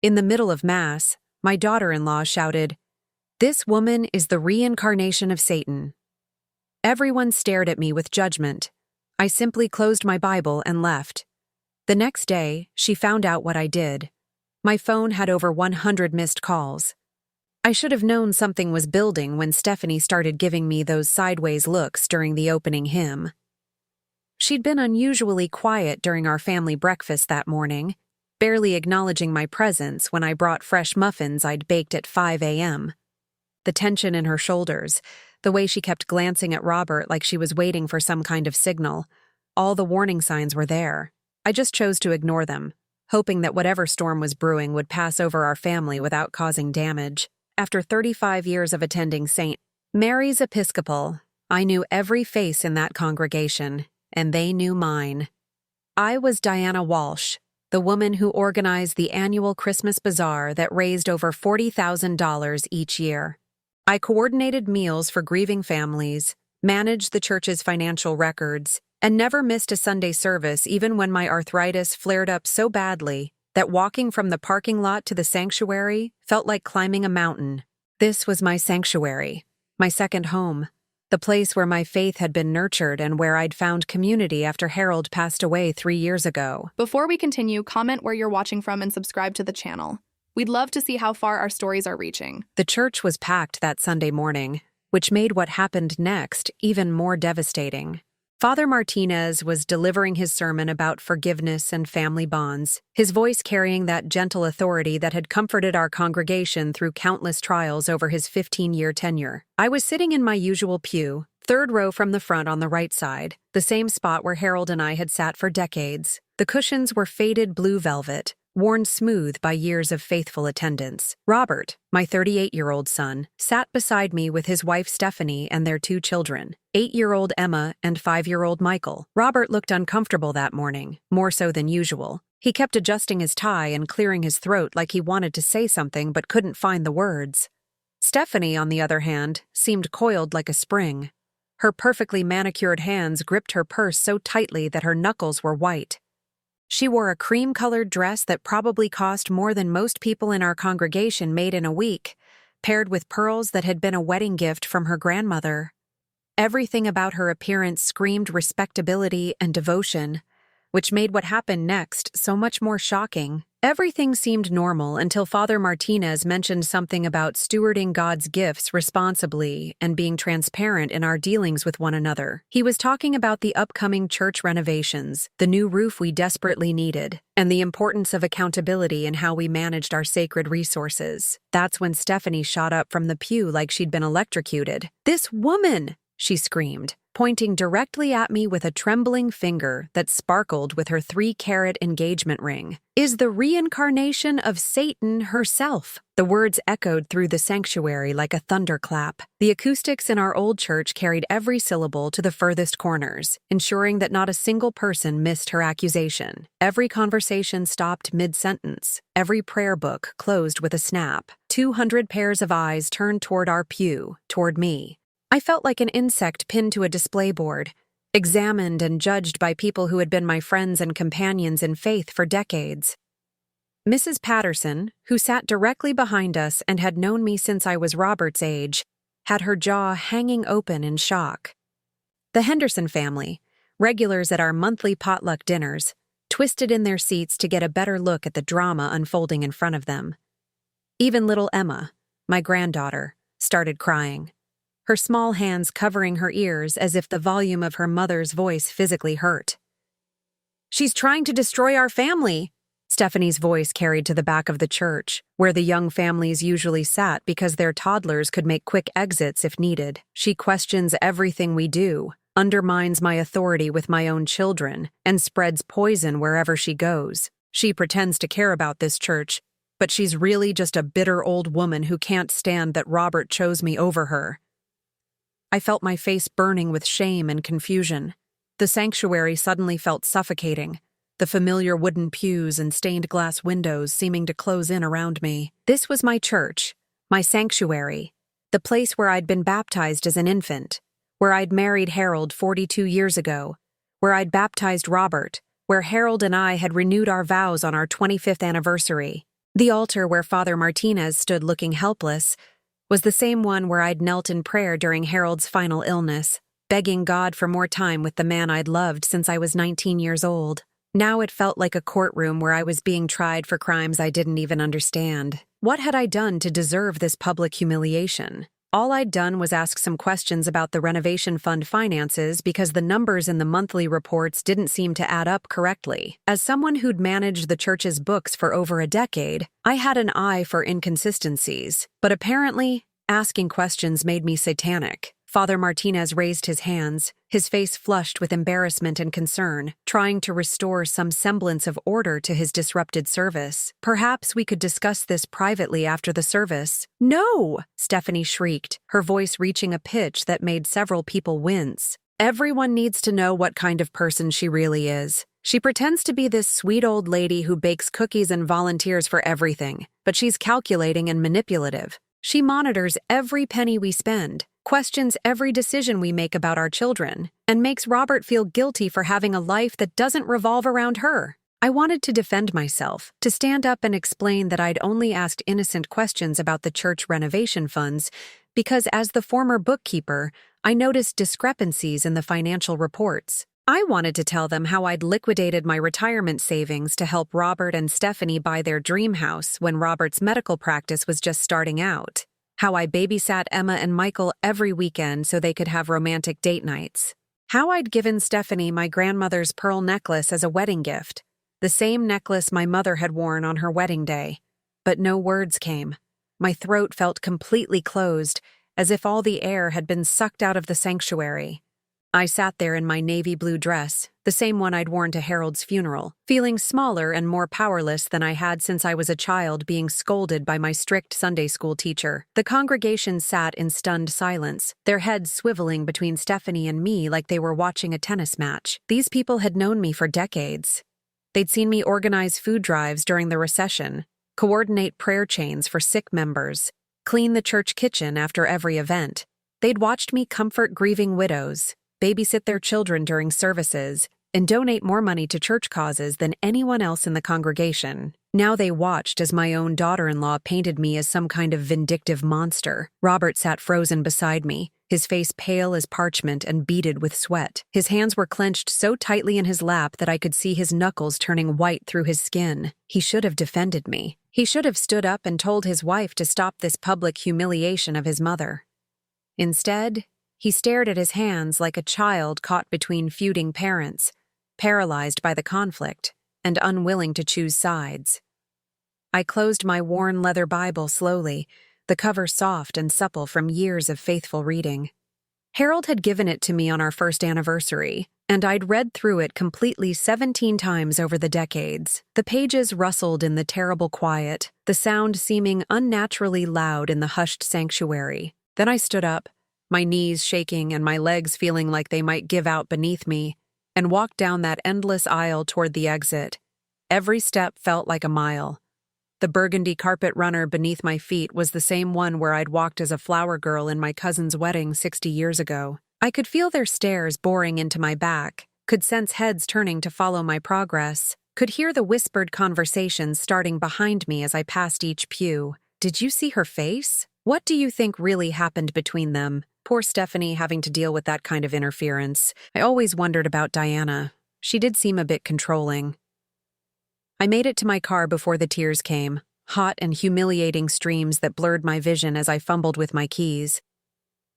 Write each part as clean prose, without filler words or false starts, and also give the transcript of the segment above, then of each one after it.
In the middle of Mass, my daughter-in-law shouted, "This woman is the reincarnation of Satan." Everyone stared at me with judgment. I simply closed my Bible and left. The next day, she found out what I did. My phone had over 100 missed calls. I should have known something was building when Stephanie started giving me those sideways looks during the opening hymn. She'd been unusually quiet during our family breakfast that morning, barely acknowledging my presence when I brought fresh muffins I'd baked at 5 a.m. The tension in her shoulders, the way she kept glancing at Robert like she was waiting for some kind of signal, all the warning signs were there. I just chose to ignore them, hoping that whatever storm was brewing would pass over our family without causing damage. After 35 years of attending St. Mary's Episcopal, I knew every face in that congregation, and they knew mine. I was Diana Walsh, the woman who organized the annual Christmas bazaar that raised over $40,000 each year. I coordinated meals for grieving families, managed the church's financial records, and never missed a Sunday service even when my arthritis flared up so badly that walking from the parking lot to the sanctuary felt like climbing a mountain. This was my sanctuary, my second home, the place where my faith had been nurtured and where I'd found community after Harold passed away 3 years ago. Before we continue, comment where you're watching from and subscribe to the channel. We'd love to see how far our stories are reaching. The church was packed that Sunday morning, which made what happened next even more devastating. Father Martinez was delivering his sermon about forgiveness and family bonds, his voice carrying that gentle authority that had comforted our congregation through countless trials over his 15-year tenure. I was sitting in my usual pew, third row from the front on the right side, the same spot where Harold and I had sat for decades. The cushions were faded blue velvet, worn smooth by years of faithful attendance. Robert, my 38-year-old son, sat beside me with his wife Stephanie and their 2 children, 8-year-old Emma and 5-year-old Michael. Robert looked uncomfortable that morning, more so than usual. He kept adjusting his tie and clearing his throat like he wanted to say something but couldn't find the words. Stephanie, on the other hand, seemed coiled like a spring. Her perfectly manicured hands gripped her purse so tightly that her knuckles were white. She wore a cream-colored dress that probably cost more than most people in our congregation made in a week, paired with pearls that had been a wedding gift from her grandmother. Everything about her appearance screamed respectability and devotion, which made what happened next so much more shocking. Everything seemed normal until Father Martinez mentioned something about stewarding God's gifts responsibly and being transparent in our dealings with one another. He was talking about the upcoming church renovations, the new roof we desperately needed, and the importance of accountability in how we managed our sacred resources. That's when Stephanie shot up from the pew like she'd been electrocuted. "This woman!" she screamed, pointing directly at me with a trembling finger that sparkled with her 3-carat engagement ring, "is the reincarnation of Satan herself." The words echoed through the sanctuary like a thunderclap. The acoustics in our old church carried every syllable to the furthest corners, ensuring that not a single person missed her accusation. Every conversation stopped mid-sentence. Every prayer book closed with a snap. 200 pairs of eyes turned toward our pew, toward me. I felt like an insect pinned to a display board, examined and judged by people who had been my friends and companions in faith for decades. Mrs. Patterson, who sat directly behind us and had known me since I was Robert's age, had her jaw hanging open in shock. The Henderson family, regulars at our monthly potluck dinners, twisted in their seats to get a better look at the drama unfolding in front of them. Even little Emma, my granddaughter, started crying, her small hands covering her ears as if the volume of her mother's voice physically hurt. "She's trying to destroy our family," Stephanie's voice carried to the back of the church, where the young families usually sat because their toddlers could make quick exits if needed. "She questions everything we do, undermines my authority with my own children, and spreads poison wherever she goes. She pretends to care about this church, but she's really just a bitter old woman who can't stand that Robert chose me over her." I felt my face burning with shame and confusion. The sanctuary suddenly felt suffocating, the familiar wooden pews and stained glass windows seeming to close in around me. This was my church, my sanctuary, the place where I'd been baptized as an infant, where I'd married Harold 42 years ago, where I'd baptized Robert, where Harold and I had renewed our vows on our 25th anniversary. The altar where Father Martinez stood looking helpless was the same one where I'd knelt in prayer during Harold's final illness, begging God for more time with the man I'd loved since I was 19 years old. Now it felt like a courtroom where I was being tried for crimes I didn't even understand. What had I done to deserve this public humiliation? All I'd done was ask some questions about the renovation fund finances because the numbers in the monthly reports didn't seem to add up correctly. As someone who'd managed the church's books for over a decade, I had an eye for inconsistencies. But apparently, asking questions made me satanic. Father Martinez raised his hands, his face flushed with embarrassment and concern, trying to restore some semblance of order to his disrupted service. Perhaps we could discuss this privately after the service. "No!" Stephanie shrieked, her voice reaching a pitch that made several people wince. "Everyone needs to know what kind of person she really is. She pretends to be this sweet old lady who bakes cookies and volunteers for everything, but she's calculating and manipulative. She monitors every penny we spend, questions every decision we make about our children, and makes Robert feel guilty for having a life that doesn't revolve around her." I wanted to defend myself, to stand up and explain that I'd only asked innocent questions about the church renovation funds, because as the former bookkeeper, I noticed discrepancies in the financial reports. I wanted to tell them how I'd liquidated my retirement savings to help Robert and Stephanie buy their dream house when Robert's medical practice was just starting out. How I babysat Emma and Michael every weekend so they could have romantic date nights. How I'd given Stephanie my grandmother's pearl necklace as a wedding gift, the same necklace my mother had worn on her wedding day. But no words came. My throat felt completely closed, as if all the air had been sucked out of the sanctuary. I sat there in my navy blue dress, the same one I'd worn to Harold's funeral, feeling smaller and more powerless than I had since I was a child being scolded by my strict Sunday school teacher. The congregation sat in stunned silence, their heads swiveling between Stephanie and me like they were watching a tennis match. These people had known me for decades. They'd seen me organize food drives during the recession, coordinate prayer chains for sick members, clean the church kitchen after every event. They'd watched me comfort grieving widows, babysit their children during services, and donate more money to church causes than anyone else in the congregation. Now they watched as my own daughter-in-law painted me as some kind of vindictive monster. Robert sat frozen beside me, his face pale as parchment and beaded with sweat. His hands were clenched so tightly in his lap that I could see his knuckles turning white through his skin. He should have defended me. He should have stood up and told his wife to stop this public humiliation of his mother. Instead, he stared at his hands like a child caught between feuding parents, paralyzed by the conflict and unwilling to choose sides. I closed my worn leather Bible slowly, the cover soft and supple from years of faithful reading. Harold had given it to me on our first anniversary, and I'd read through it completely 17 times over the decades. The pages rustled in the terrible quiet, the sound seeming unnaturally loud in the hushed sanctuary. Then I stood up, my knees shaking and my legs feeling like they might give out beneath me, and walked down that endless aisle toward the exit. Every step felt like a mile. The burgundy carpet runner beneath my feet was the same one where I'd walked as a flower girl in my cousin's wedding 60 years ago. I could feel their stares boring into my back, could sense heads turning to follow my progress, could hear the whispered conversations starting behind me as I passed each pew. "Did you see her face? What do you think really happened between them?" Poor Stephanie having to deal with that kind of interference. I always wondered about Diana. She did seem a bit controlling. I made it to my car before the tears came, hot and humiliating streams that blurred my vision as I fumbled with my keys.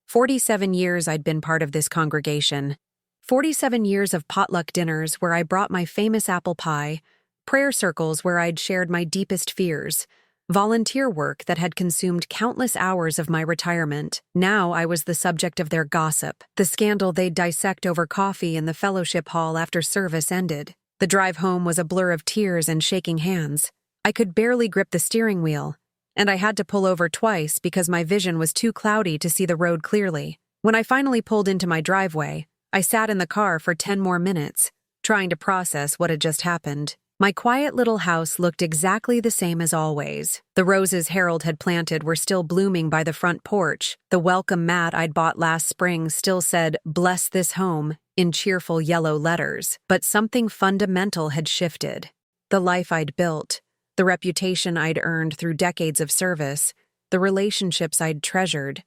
47 years I'd been part of this congregation. 47 years of potluck dinners where I brought my famous apple pie, prayer circles where I'd shared my deepest fears, volunteer work that had consumed countless hours of my retirement. Now I was the subject of their gossip, the scandal they'd dissect over coffee in the fellowship hall after service ended. The drive home was a blur of tears and shaking hands. I could barely grip the steering wheel, and I had to pull over twice because my vision was too cloudy to see the road clearly. When I finally pulled into my driveway, I sat in the car for 10 more minutes, trying to process what had just happened. My quiet little house looked exactly the same as always. The roses Harold had planted were still blooming by the front porch. The welcome mat I'd bought last spring still said, "Bless this home," in cheerful yellow letters. But something fundamental had shifted. The life I'd built, The reputation I'd earned through decades of service, the relationships I'd treasured,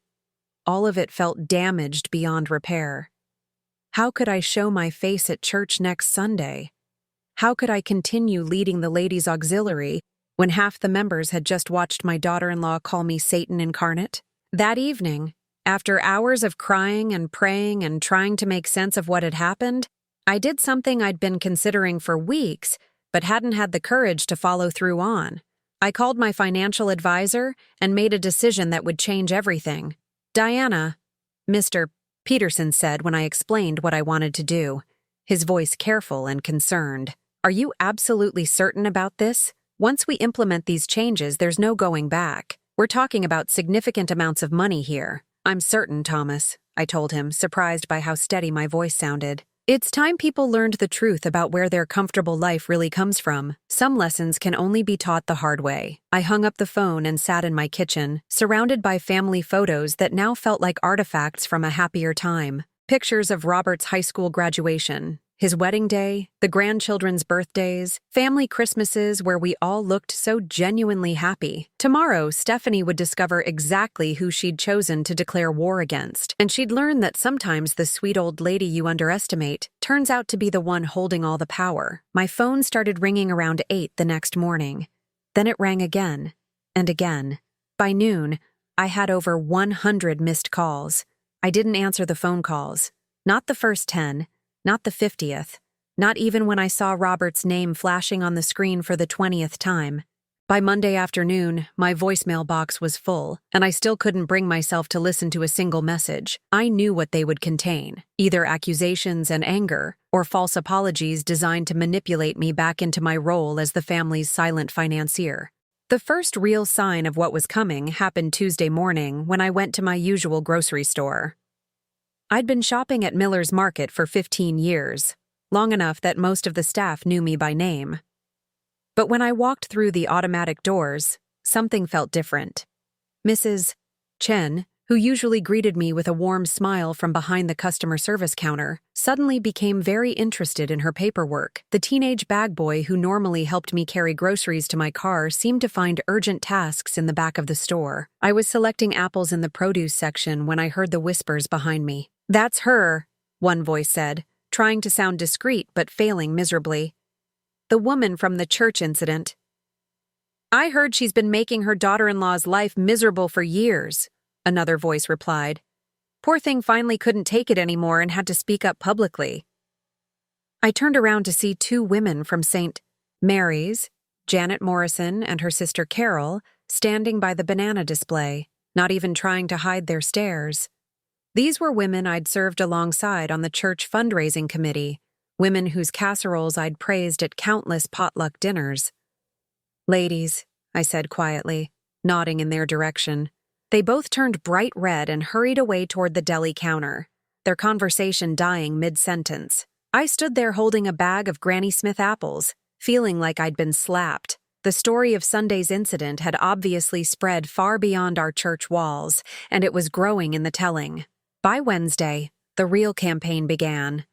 all of it felt damaged beyond repair. How could I show my face at church next Sunday? How could I continue leading the ladies' auxiliary when half the members had just watched my daughter-in-law call me Satan incarnate? That evening, after hours of crying and praying and trying to make sense of what had happened, I did something I'd been considering for weeks, but hadn't had the courage to follow through on. I called my financial advisor and made a decision that would change everything. "Diana," Mr. Peterson said when I explained what I wanted to do, his voice careful and concerned. "Are you absolutely certain about this? Once we implement these changes, there's no going back. We're talking about significant amounts of money here." "I'm certain, Thomas," I told him, surprised by how steady my voice sounded. "It's time people learned the truth about where their comfortable life really comes from. Some lessons can only be taught the hard way." I hung up the phone and sat in my kitchen, surrounded by family photos that now felt like artifacts from a happier time. Pictures of Robert's high school graduation, his wedding day, the grandchildren's birthdays, family Christmases where we all looked so genuinely happy. Tomorrow, Stephanie would discover exactly who she'd chosen to declare war against, and she'd learn that sometimes the sweet old lady you underestimate turns out to be the one holding all the power. My phone started ringing around 8 the next morning. Then it rang again, and again. By noon, I had over 100 missed calls. I didn't answer the phone calls. Not the first 10. Not the 50th, not even when I saw Robert's name flashing on the screen for the 20th time. By Monday afternoon, my voicemail box was full, and I still couldn't bring myself to listen to a single message. I knew what they would contain, either accusations and anger, or false apologies designed to manipulate me back into my role as the family's silent financier. The first real sign of what was coming happened Tuesday morning when I went to my usual grocery store. I'd been shopping at Miller's Market for 15 years, long enough that most of the staff knew me by name. But when I walked through the automatic doors, something felt different. Mrs. Chen, who usually greeted me with a warm smile from behind the customer service counter, suddenly became very interested in her paperwork. The teenage bag boy who normally helped me carry groceries to my car seemed to find urgent tasks in the back of the store. I was selecting apples in the produce section when I heard the whispers behind me. "That's her," one voice said, trying to sound discreet but failing miserably. "The woman from the church incident. I heard she's been making her daughter-in-law's life miserable for years," another voice replied. "Poor thing finally couldn't take it anymore and had to speak up publicly." I turned around to see 2 women from St. Mary's, Janet Morrison and her sister Carol, standing by the banana display, not even trying to hide their stares. These were women I'd served alongside on the church fundraising committee, women whose casseroles I'd praised at countless potluck dinners. "Ladies," I said quietly, nodding in their direction. They both turned bright red and hurried away toward the deli counter, their conversation dying mid-sentence. I stood there holding a bag of Granny Smith apples, feeling like I'd been slapped. The story of Sunday's incident had obviously spread far beyond our church walls, and it was growing in the telling. By Wednesday, the real campaign began.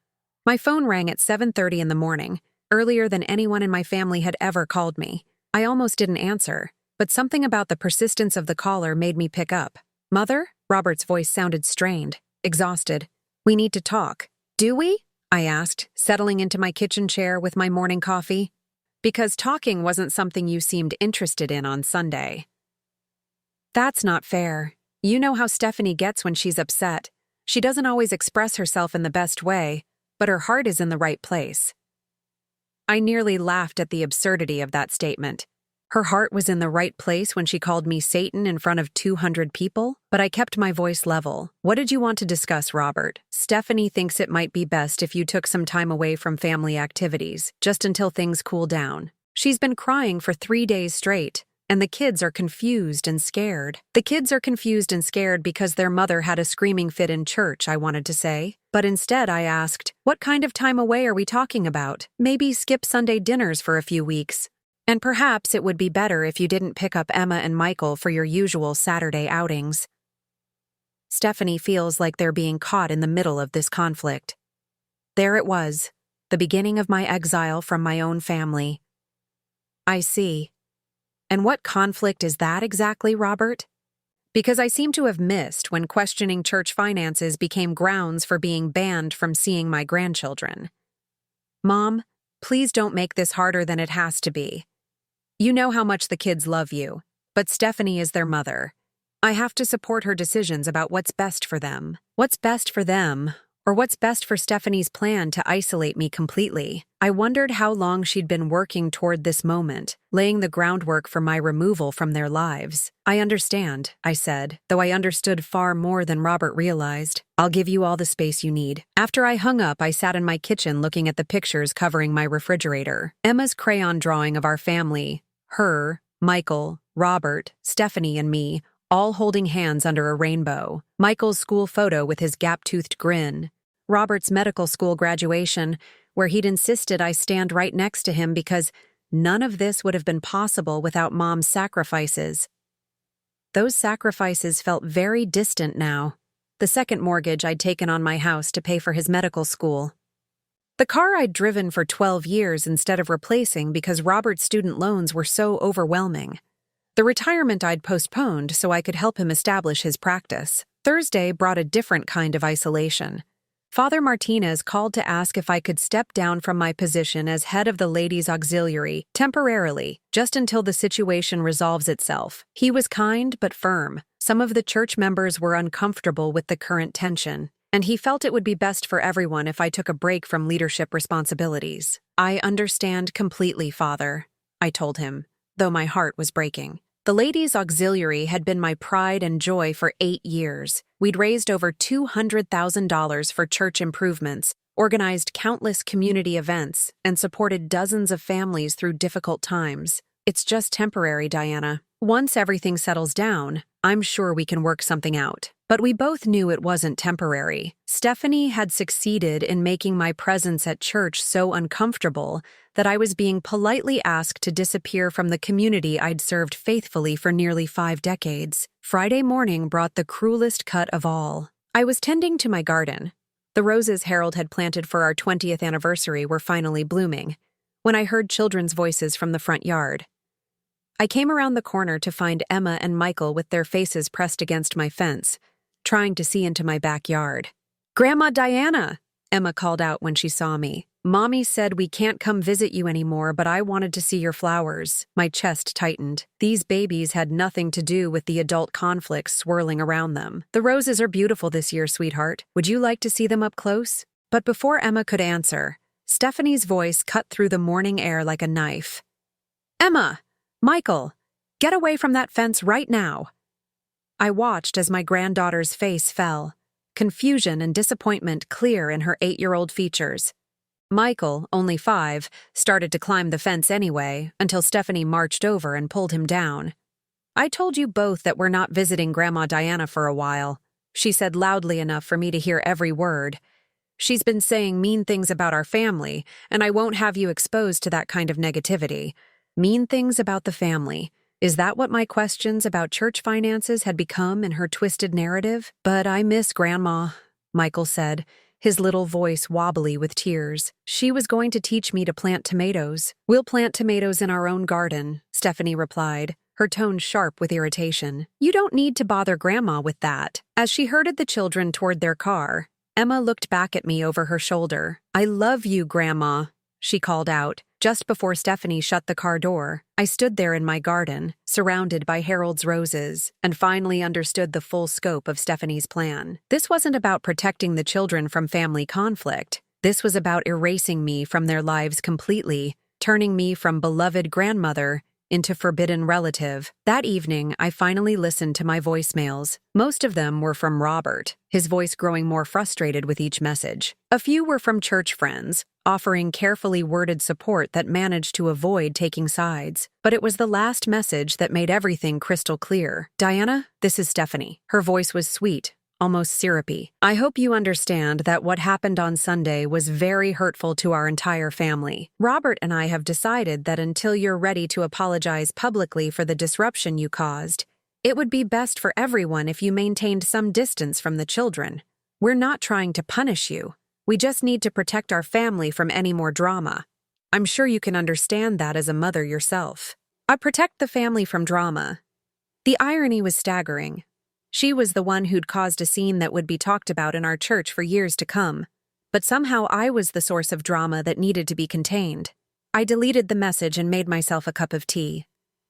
My phone rang at 7:30 in the morning, earlier than anyone in my family had ever called me. I almost didn't answer, but something about the persistence of the caller made me pick up. "Mother?" Robert's voice sounded strained, exhausted. "We need to talk." "Do we?" I asked, settling into my kitchen chair with my morning coffee. "Because talking wasn't something you seemed interested in on Sunday." "That's not fair. You know how Stephanie gets when she's upset. She doesn't always express herself in the best way, but her heart is in the right place." I nearly laughed at the absurdity of that statement. Her heart was in the right place when she called me Satan in front of 200 people, but I kept my voice level. "What did you want to discuss, Robert?" "Stephanie thinks it might be best if you took some time away from family activities, just until things cool down. She's been crying for 3 days straight, and the kids are confused and scared." "The kids are confused and scared because their mother had a screaming fit in church," I wanted to say. But instead I asked, "What kind of time away are we talking about? Maybe skip Sunday dinners for a few weeks. And perhaps it would be better if you didn't pick up Emma and Michael for your usual Saturday outings." Stephanie feels like they're being caught in the middle of this conflict. There it was, the beginning of my exile from my own family. "I see." And what conflict is that exactly, Robert? Because I seem to have missed when questioning church finances became grounds for being banned from seeing my grandchildren. Mom, please don't make this harder than it has to be. You know how much the kids love you, but Stephanie is their mother. I have to support her decisions about what's best for them. What's best for them, or what's best for Stephanie's plan to isolate me completely. I wondered how long she'd been working toward this moment, laying the groundwork for my removal from their lives. I understand, I said, though I understood far more than Robert realized. I'll give you all the space you need. After I hung up, I sat in my kitchen looking at the pictures covering my refrigerator. Emma's crayon drawing of our family, her, Michael, Robert, Stephanie, and me, all holding hands under a rainbow. Michael's school photo with his gap-toothed grin. Robert's medical school graduation, where he'd insisted I stand right next to him because none of this would have been possible without Mom's sacrifices. Those sacrifices felt very distant now. The second mortgage I'd taken on my house to pay for his medical school. The car I'd driven for 12 years instead of replacing because Robert's student loans were so overwhelming. The retirement I'd postponed so I could help him establish his practice. Thursday brought a different kind of isolation. Father Martinez called to ask if I could step down from my position as head of the ladies' auxiliary, temporarily, just until the situation resolves itself. He was kind but firm. Some of the church members were uncomfortable with the current tension, and he felt it would be best for everyone if I took a break from leadership responsibilities. I understand completely, Father, I told him, though my heart was breaking. The ladies' auxiliary had been my pride and joy for 8 years. We'd raised over $200,000 for church improvements, organized countless community events, and supported dozens of families through difficult times. It's just temporary, Diana. Once everything settles down, I'm sure we can work something out. But we both knew it wasn't temporary. Stephanie had succeeded in making my presence at church so uncomfortable that I was being politely asked to disappear from the community I'd served faithfully for nearly 5 decades. Friday morning brought the cruelest cut of all. I was tending to my garden. The roses Harold had planted for our 20th anniversary were finally blooming, when I heard children's voices from the front yard. I came around the corner to find Emma and Michael with their faces pressed against my fence, trying to see into my backyard. "Grandma Diana," Emma called out when she saw me. "Mommy said we can't come visit you anymore, but I wanted to see your flowers." My chest tightened. These babies had nothing to do with the adult conflicts swirling around them. "The roses are beautiful this year, sweetheart. Would you like to see them up close?" But before Emma could answer, Stephanie's voice cut through the morning air like a knife. "Emma! Michael! Get away from that fence right now!" I watched as my granddaughter's face fell, confusion and disappointment clear in her 8-year-old features. Michael, only 5, started to climb the fence anyway, until Stephanie marched over and pulled him down. "I told you both that we're not visiting Grandma Diana for a while," she said loudly enough for me to hear every word. "She's been saying mean things about our family, and I won't have you exposed to that kind of negativity." Mean things about the family. Is that what my questions about church finances had become in her twisted narrative? "But I miss Grandma," Michael said, his little voice wobbly with tears. "She was going to teach me to plant tomatoes." "We'll plant tomatoes in our own garden," Stephanie replied, her tone sharp with irritation. "You don't need to bother Grandma with that." As she herded the children toward their car, Emma looked back at me over her shoulder. "I love you, Grandma," she called out. Just before Stephanie shut the car door, I stood there in my garden, surrounded by Harold's roses, and finally understood the full scope of Stephanie's plan. This wasn't about protecting the children from family conflict. This was about erasing me from their lives completely, turning me from beloved grandmother into forbidden relative. That evening, I finally listened to my voicemails. Most of them were from Robert, his voice growing more frustrated with each message. A few were from church friends, offering carefully worded support that managed to avoid taking sides. But it was the last message that made everything crystal clear. "Diana, this is Stephanie." Her voice was sweet, almost syrupy. "I hope you understand that what happened on Sunday was very hurtful to our entire family. Robert and I have decided that until you're ready to apologize publicly for the disruption you caused, it would be best for everyone if you maintained some distance from the children. We're not trying to punish you. We just need to protect our family from any more drama. I'm sure you can understand that as a mother yourself." I protect the family from drama. The irony was staggering. She was the one who'd caused a scene that would be talked about in our church for years to come. But somehow I was the source of drama that needed to be contained. I deleted the message and made myself a cup of tea,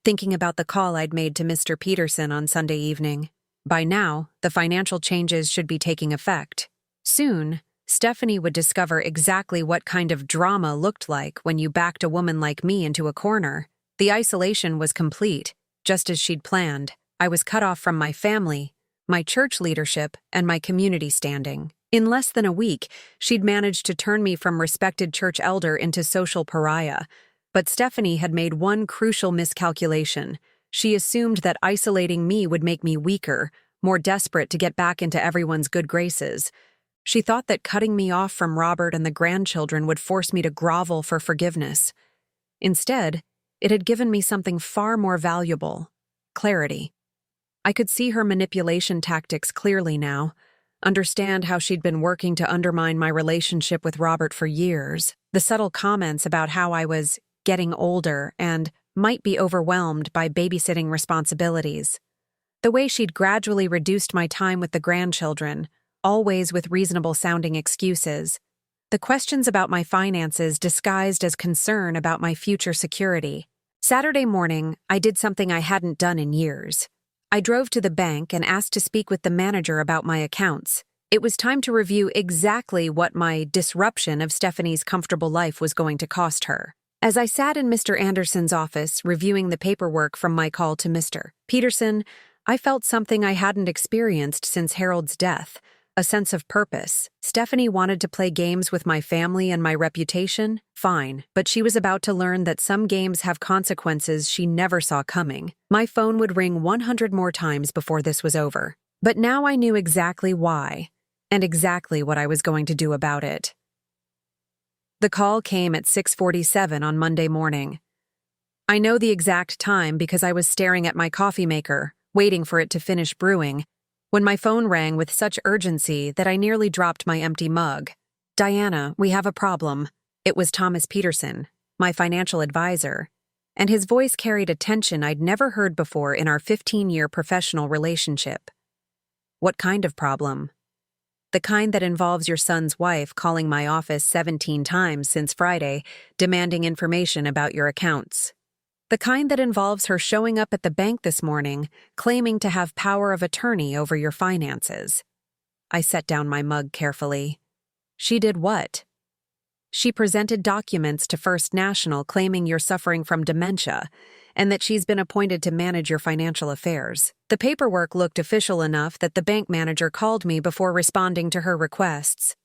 thinking about the call I'd made to Mr. Peterson on Sunday evening. By now, the financial changes should be taking effect. Soon, Stephanie would discover exactly what kind of drama looked like when you backed a woman like me into a corner. The isolation was complete, just as she'd planned. I was cut off from my family, my church leadership, and my community standing. In less than a week, she'd managed to turn me from respected church elder into social pariah. But Stephanie had made one crucial miscalculation. She assumed that isolating me would make me weaker, more desperate to get back into everyone's good graces. She thought that cutting me off from Robert and the grandchildren would force me to grovel for forgiveness. Instead, it had given me something far more valuable: clarity. I could see her manipulation tactics clearly now, understand how she'd been working to undermine my relationship with Robert for years. The subtle comments about how I was getting older and might be overwhelmed by babysitting responsibilities. The way she'd gradually reduced my time with the grandchildren, always with reasonable-sounding excuses. The questions about my finances disguised as concern about my future security. Saturday morning, I did something I hadn't done in years. I drove to the bank and asked to speak with the manager about my accounts. It was time to review exactly what my disruption of Stephanie's comfortable life was going to cost her. As I sat in Mr. Anderson's office reviewing the paperwork from my call to Mr. Peterson, I felt something I hadn't experienced since Harold's death, a sense of purpose. Stephanie wanted to play games with my family and my reputation? Fine, but she was about to learn that some games have consequences she never saw coming. My phone would ring 100 more times before this was over. But now I knew exactly why, and exactly what I was going to do about it. The call came at 6:47 on Monday morning. I know the exact time because I was staring at my coffee maker, waiting for it to finish brewing, when my phone rang with such urgency that I nearly dropped my empty mug. "Diana, we have a problem." It was Thomas Peterson, my financial advisor, and his voice carried a tension I'd never heard before in our 15-year professional relationship. "What kind of problem?" "The kind that involves your son's wife calling my office 17 times since Friday, demanding information about your accounts. The kind that involves her showing up at the bank this morning, claiming to have power of attorney over your finances." I set down my mug carefully. "She did what?" "She presented documents to First National claiming you're suffering from dementia, and that she's been appointed to manage your financial affairs. The paperwork looked official enough that the bank manager called me before responding to her requests."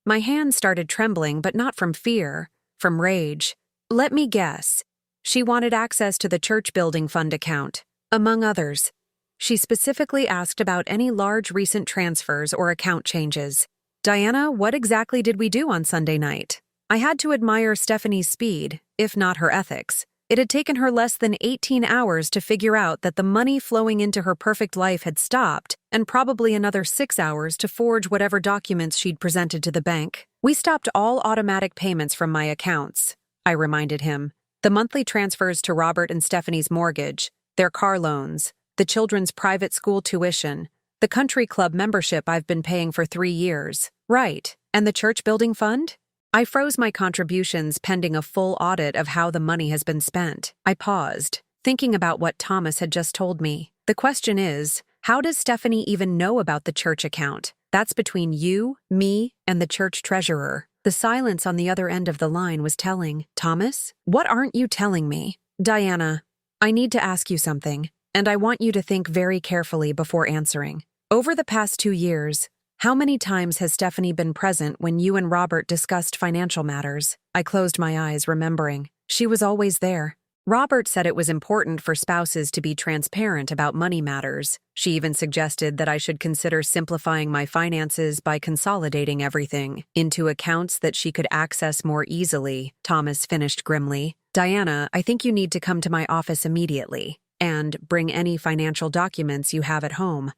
My hands started trembling, but not from fear, from rage. "Let me guess. She wanted access to the church building fund account, among others. She specifically asked about any large recent transfers or account changes." "Diana, what exactly did we do on Sunday night?" I had to admire Stephanie's speed, if not her ethics. It had taken her less than 18 hours to figure out that the money flowing into her perfect life had stopped, and probably another 6 hours to forge whatever documents she'd presented to the bank. "We stopped all automatic payments from my accounts," I reminded him. "The monthly transfers to Robert and Stephanie's mortgage, their car loans, the children's private school tuition, the country club membership I've been paying for 3 years. Right, and the church building fund?" I froze my contributions pending a full audit of how the money has been spent. I paused, thinking about what Thomas had just told me. The question is, how does Stephanie even know about the church account? That's between you, me, and the church treasurer. The silence on the other end of the line was telling. "Thomas, what aren't you telling me?" "Diana, I need to ask you something, and I want you to think very carefully before answering. Over the past 2 years, how many times has Stephanie been present when you and Robert discussed financial matters?" I closed my eyes, remembering. She was always there. Robert said it was important for spouses to be transparent about money matters. She even suggested that I should consider simplifying my finances by consolidating everything into accounts that she could access more easily. Thomas finished grimly. "Diana, I think you need to come to my office immediately and bring any financial documents you have at home.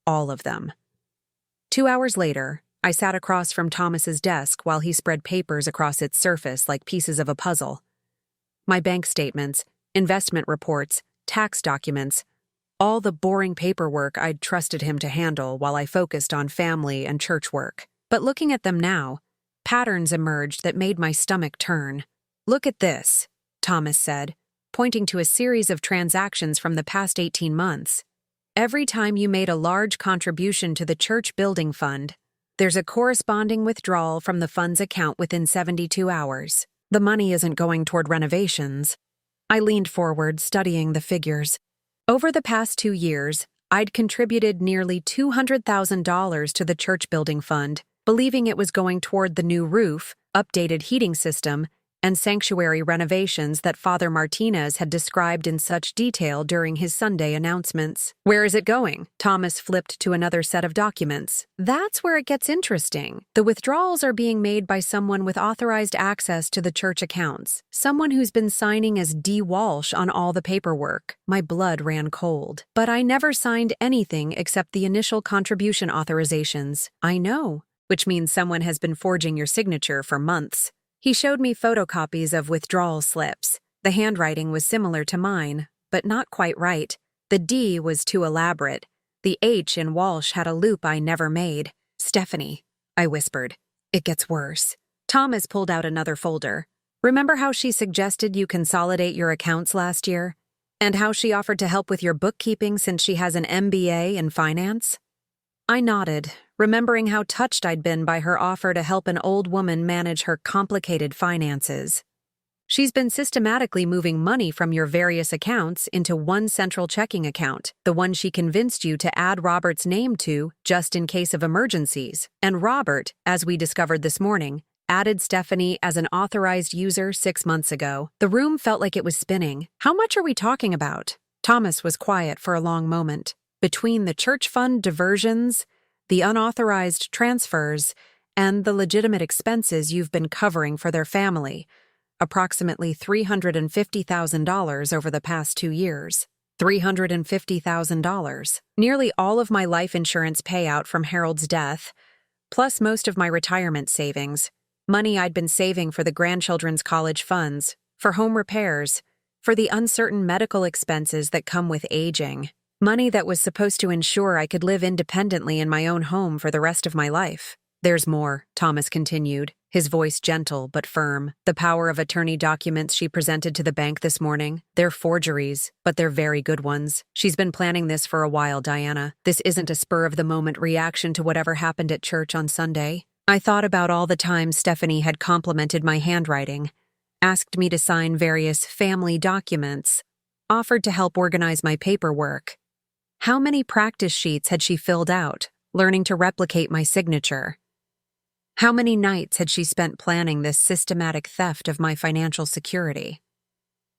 All of them." 2 hours later, I sat across from Thomas's desk while he spread papers across its surface like pieces of a puzzle. My bank statements, investment reports, tax documents, all the boring paperwork I'd trusted him to handle while I focused on family and church work. But looking at them now, patterns emerged that made my stomach turn. "Look at this," Thomas said, pointing to a series of transactions from the past 18 months. "Every time you made a large contribution to the church building fund, there's a corresponding withdrawal from the fund's account within 72 hours. The money isn't going toward renovations." I leaned forward, studying the figures. Over the past 2 years, I'd contributed nearly $200,000 to the church building fund, believing it was going toward the new roof, updated heating system, and sanctuary renovations that Father Martinez had described in such detail during his Sunday announcements. "Where is it going?" Thomas flipped to another set of documents. "That's where it gets interesting. The withdrawals are being made by someone with authorized access to the church accounts, someone who's been signing as D. Walsh on all the paperwork." My blood ran cold. "But I never signed anything except the initial contribution authorizations." "I know, which means someone has been forging your signature for months." He showed me photocopies of withdrawal slips. The handwriting was similar to mine, but not quite right. The D was too elaborate. The H in Walsh had a loop I never made. "Stephanie," I whispered. "It gets worse." Thomas pulled out another folder. "Remember how she suggested you consolidate your accounts last year? And how she offered to help with your bookkeeping since she has an MBA in finance?" I nodded, remembering how touched I'd been by her offer to help an old woman manage her complicated finances. "She's been systematically moving money from your various accounts into one central checking account, the one she convinced you to add Robert's name to just in case of emergencies. And Robert, as we discovered this morning, added Stephanie as an authorized user 6 months ago." The room felt like it was spinning. "How much are we talking about?" Thomas was quiet for a long moment. "Between the church fund diversions, the unauthorized transfers, and the legitimate expenses you've been covering for their family, approximately $350,000 over the past 2 years. $350,000. Nearly all of my life insurance payout from Harold's death, plus most of my retirement savings, money I'd been saving for the grandchildren's college funds, for home repairs, for the uncertain medical expenses that come with aging. Money that was supposed to ensure I could live independently in my own home for the rest of my life." "There's more," Thomas continued, his voice gentle but firm. "The power of attorney documents she presented to the bank this morning. They're forgeries, but they're very good ones. She's been planning this for a while, Diana. This isn't a spur-of-the-moment reaction to whatever happened at church on Sunday." I thought about all the times Stephanie had complimented my handwriting, asked me to sign various family documents, offered to help organize my paperwork. How many practice sheets had she filled out, learning to replicate my signature? How many nights had she spent planning this systematic theft of my financial security?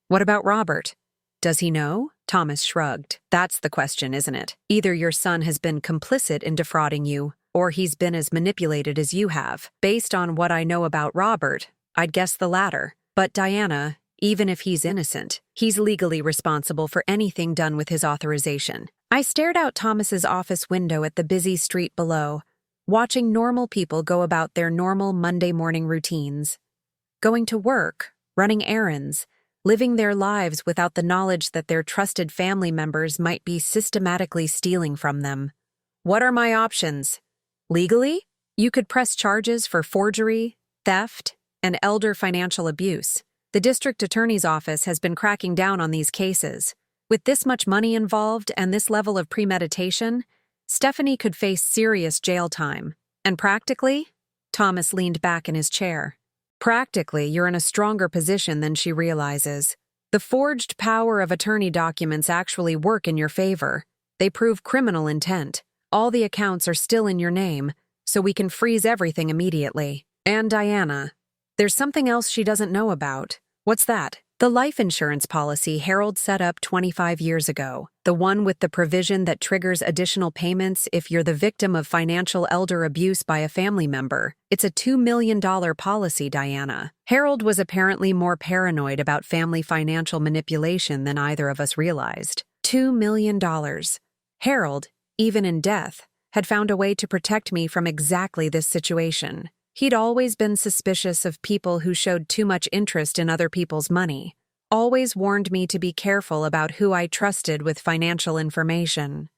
"What about Robert? Does he know?" Thomas shrugged. "That's the question, isn't it? Either your son has been complicit in defrauding you, or he's been as manipulated as you have. Based on what I know about Robert, I'd guess the latter. But Diana, even if he's innocent, he's legally responsible for anything done with his authorization." I stared out Thomas's office window at the busy street below, watching normal people go about their normal Monday morning routines. Going to work, running errands, living their lives without the knowledge that their trusted family members might be systematically stealing from them. What are my options? Legally, you could press charges for forgery, theft, and elder financial abuse. The district attorney's office has been cracking down on these cases. With this much money involved and this level of premeditation, Stephanie could face serious jail time. And practically, Thomas leaned back in his chair. Practically, you're in a stronger position than she realizes. The forged power of attorney documents actually work in your favor. They prove criminal intent. All the accounts are still in your name, so we can freeze everything immediately. And Diana, there's something else she doesn't know about. What's that? The life insurance policy Harold set up 25 years ago, the one with the provision that triggers additional payments if you're the victim of financial elder abuse by a family member. It's a $2 million policy, Diana. Harold was apparently more paranoid about family financial manipulation than either of us realized. $2 million. Harold, even in death, had found a way to protect me from exactly this situation. He'd always been suspicious of people who showed too much interest in other people's money, always warned me to be careful about who I trusted with financial information.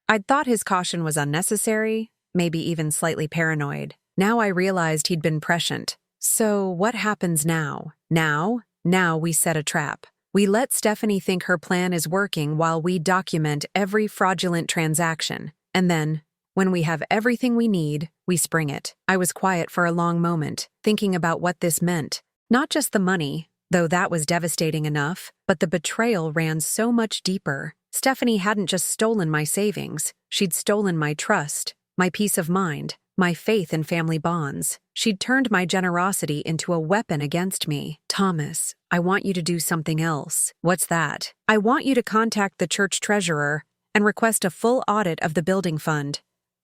I'd thought his caution was unnecessary, maybe even slightly paranoid. Now I realized he'd been prescient. So what happens now? Now we set a trap. We let Stephanie think her plan is working while we document every fraudulent transaction. And then, when we have everything we need, we spring it. I was quiet for a long moment, thinking about what this meant. Not just the money, though that was devastating enough, but the betrayal ran so much deeper. Stephanie hadn't just stolen my savings, she'd stolen my trust, my peace of mind, my faith in family bonds. She'd turned my generosity into a weapon against me. Thomas, I want you to do something else. What's that? I want you to contact the church treasurer and request a full audit of the building fund.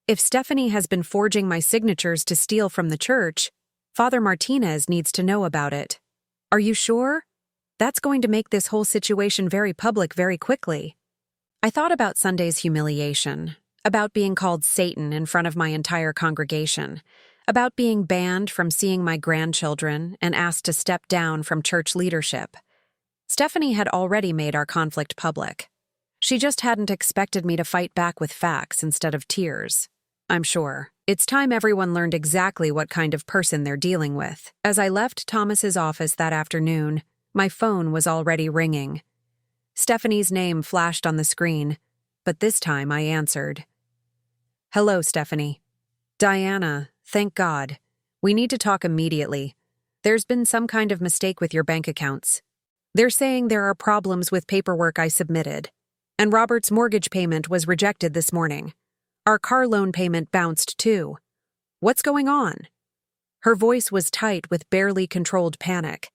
If Stephanie has been forging my signatures to steal from the church, Father Martinez needs to know about it. Are you sure? That's going to make this whole situation very public very quickly. I thought about Sunday's humiliation, about being called Satan in front of my entire congregation, about being banned from seeing my grandchildren and asked to step down from church leadership. Stephanie had already made our conflict public. She just hadn't expected me to fight back with facts instead of tears. I'm sure. It's time everyone learned exactly what kind of person they're dealing with. As I left Thomas's office that afternoon, my phone was already ringing. Stephanie's name flashed on the screen, but this time I answered. Hello, Stephanie. Diana, thank God. We need to talk immediately. There's been some kind of mistake with your bank accounts. They're saying there are problems with paperwork I submitted, and Robert's mortgage payment was rejected this morning. Our car loan payment bounced too. What's going on? Her voice was tight with barely controlled panic.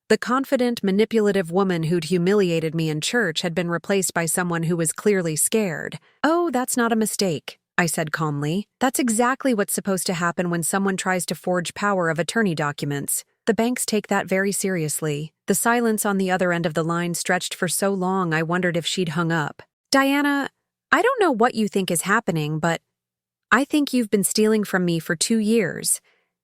The confident, manipulative woman who'd humiliated me in church had been replaced by someone who was clearly scared. Oh, that's not a mistake, I said calmly. That's exactly what's supposed to happen when someone tries to forge power of attorney documents. The banks take that very seriously. The silence on the other end of the line stretched for so long I wondered if she'd hung up. Diana, I don't know what you think is happening, but I think you've been stealing from me for 2 years,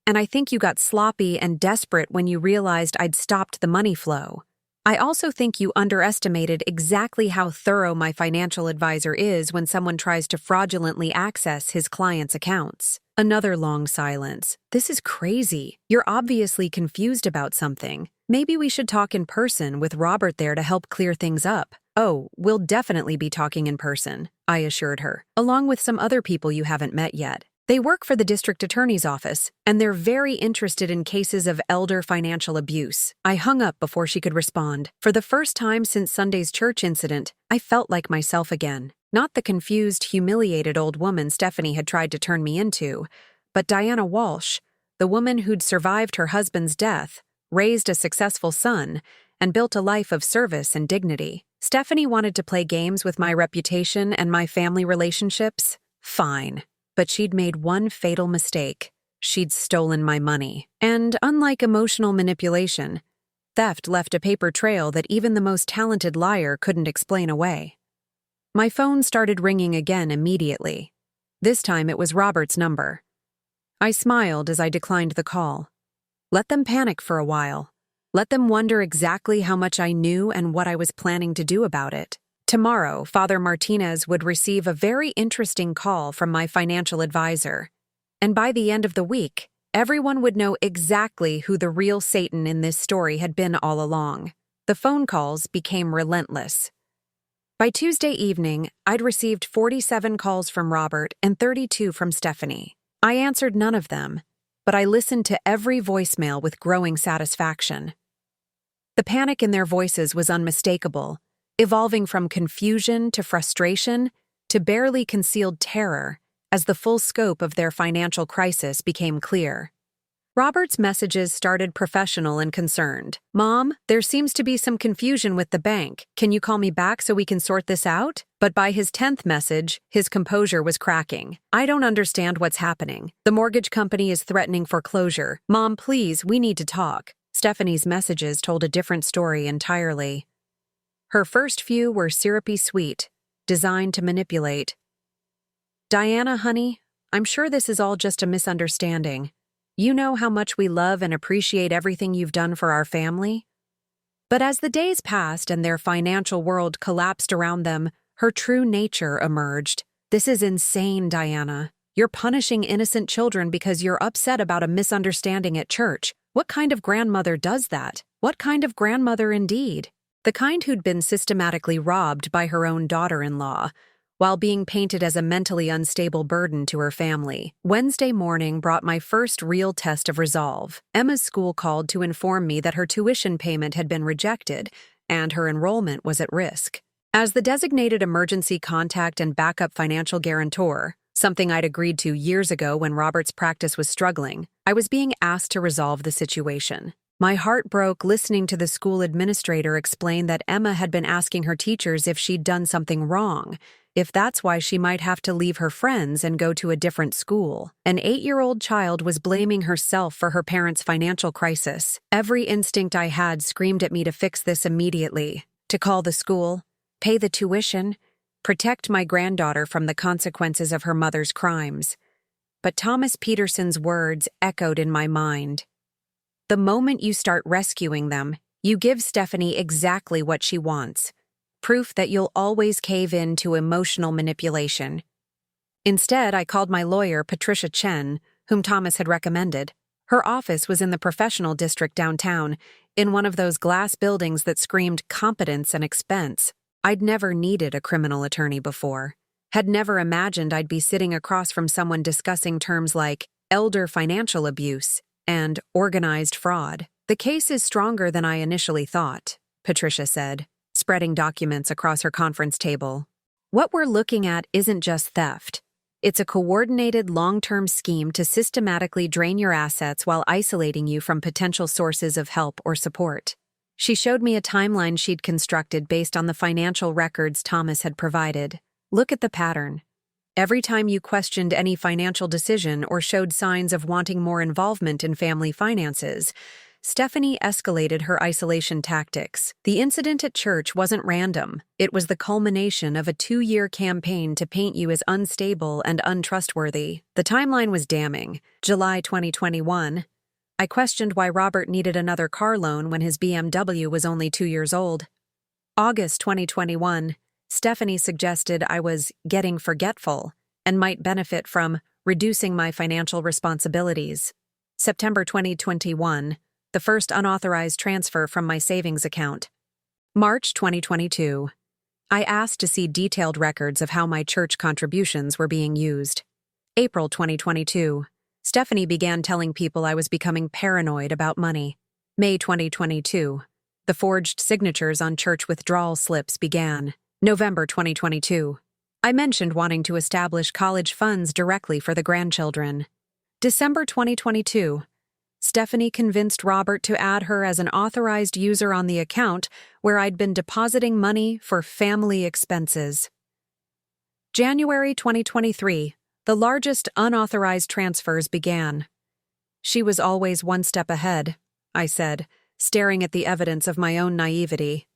and I think you got sloppy and desperate when you realized I'd stopped the money flow. I also think you underestimated exactly how thorough my financial advisor is when someone tries to fraudulently access his client's accounts. Another long silence. This is crazy. You're obviously confused about something. Maybe we should talk in person with Robert there to help clear things up. Oh, we'll definitely be talking in person, I assured her, along with some other people you haven't met yet. They work for the district attorney's office, and they're very interested in cases of elder financial abuse. I hung up before she could respond. For the first time since Sunday's church incident, I felt like myself again. Not the confused, humiliated old woman Stephanie had tried to turn me into, but Diana Walsh, the woman who'd survived her husband's death, raised a successful son, and built a life of service and dignity. Stephanie wanted to play games with my reputation and my family relationships? Fine. But she'd made one fatal mistake. She'd stolen my money. And unlike emotional manipulation, theft left a paper trail that even the most talented liar couldn't explain away. My phone started ringing again immediately. This time it was Robert's number. I smiled as I declined the call. Let them panic for a while. Let them wonder exactly how much I knew and what I was planning to do about it. Tomorrow, Father Martinez would receive a very interesting call from my financial advisor. And by the end of the week, everyone would know exactly who the real Satan in this story had been all along. The phone calls became relentless. By Tuesday evening, I'd received 47 calls from Robert and 32 from Stephanie. I answered none of them, but I listened to every voicemail with growing satisfaction. The panic in their voices was unmistakable, evolving from confusion to frustration to barely concealed terror as the full scope of their financial crisis became clear. Robert's messages started professional and concerned. Mom, there seems to be some confusion with the bank. Can you call me back so we can sort this out? But by his 10th message, his composure was cracking. I don't understand what's happening. The mortgage company is threatening foreclosure. Mom, please, we need to talk. Stephanie's messages told a different story entirely. Her first few were syrupy sweet, designed to manipulate. Diana, honey, I'm sure this is all just a misunderstanding. You know how much we love and appreciate everything you've done for our family. But as the days passed and their financial world collapsed around them, her true nature emerged. "This is insane, Diana. You're punishing innocent children because you're upset about a misunderstanding at church. What kind of grandmother does that? What kind of grandmother indeed?" The kind who'd been systematically robbed by her own daughter-in-law, while being painted as a mentally unstable burden to her family. Wednesday morning brought my first real test of resolve. Emma's school called to inform me that her tuition payment had been rejected and her enrollment was at risk. As the designated emergency contact and backup financial guarantor, something I'd agreed to years ago when Robert's practice was struggling, I was being asked to resolve the situation. My heart broke listening to the school administrator explain that Emma had been asking her teachers if she'd done something wrong, if that's why she might have to leave her friends and go to a different school. An 8-year-old child was blaming herself for her parents' financial crisis. Every instinct I had screamed at me to fix this immediately, to call the school, pay the tuition, protect my granddaughter from the consequences of her mother's crimes. But Thomas Peterson's words echoed in my mind. "The moment you start rescuing them, you give Stephanie exactly what she wants. Proof that you'll always cave in to emotional manipulation." Instead, I called my lawyer, Patricia Chen, whom Thomas had recommended. Her office was in the professional district downtown, in one of those glass buildings that screamed competence and expense. I'd never needed a criminal attorney before, had never imagined I'd be sitting across from someone discussing terms like elder financial abuse and organized fraud. "The case is stronger than I initially thought," Patricia said, spreading documents across her conference table. "What we're looking at isn't just theft. It's a coordinated long-term scheme to systematically drain your assets while isolating you from potential sources of help or support." She showed me a timeline she'd constructed based on the financial records Thomas had provided. "Look at the pattern. Every time you questioned any financial decision or showed signs of wanting more involvement in family finances, Stephanie escalated her isolation tactics. The incident at church wasn't random. It was the culmination of a 2-year campaign to paint you as unstable and untrustworthy. The timeline was damning. July 2021. I questioned why Robert needed another car loan when his BMW was only 2 years old. August 2021. Stephanie suggested I was getting forgetful and might benefit from reducing my financial responsibilities. September 2021. The first unauthorized transfer from my savings account. March 2022. I asked to see detailed records of how my church contributions were being used. April 2022. Stephanie began telling people I was becoming paranoid about money. May 2022. The forged signatures on church withdrawal slips began. November 2022. I mentioned wanting to establish college funds directly for the grandchildren. December 2022. Stephanie convinced Robert to add her as an authorized user on the account where I'd been depositing money for family expenses. January 2023. The largest unauthorized transfers began. "She was always one step ahead," I said, staring at the evidence of my own naivety.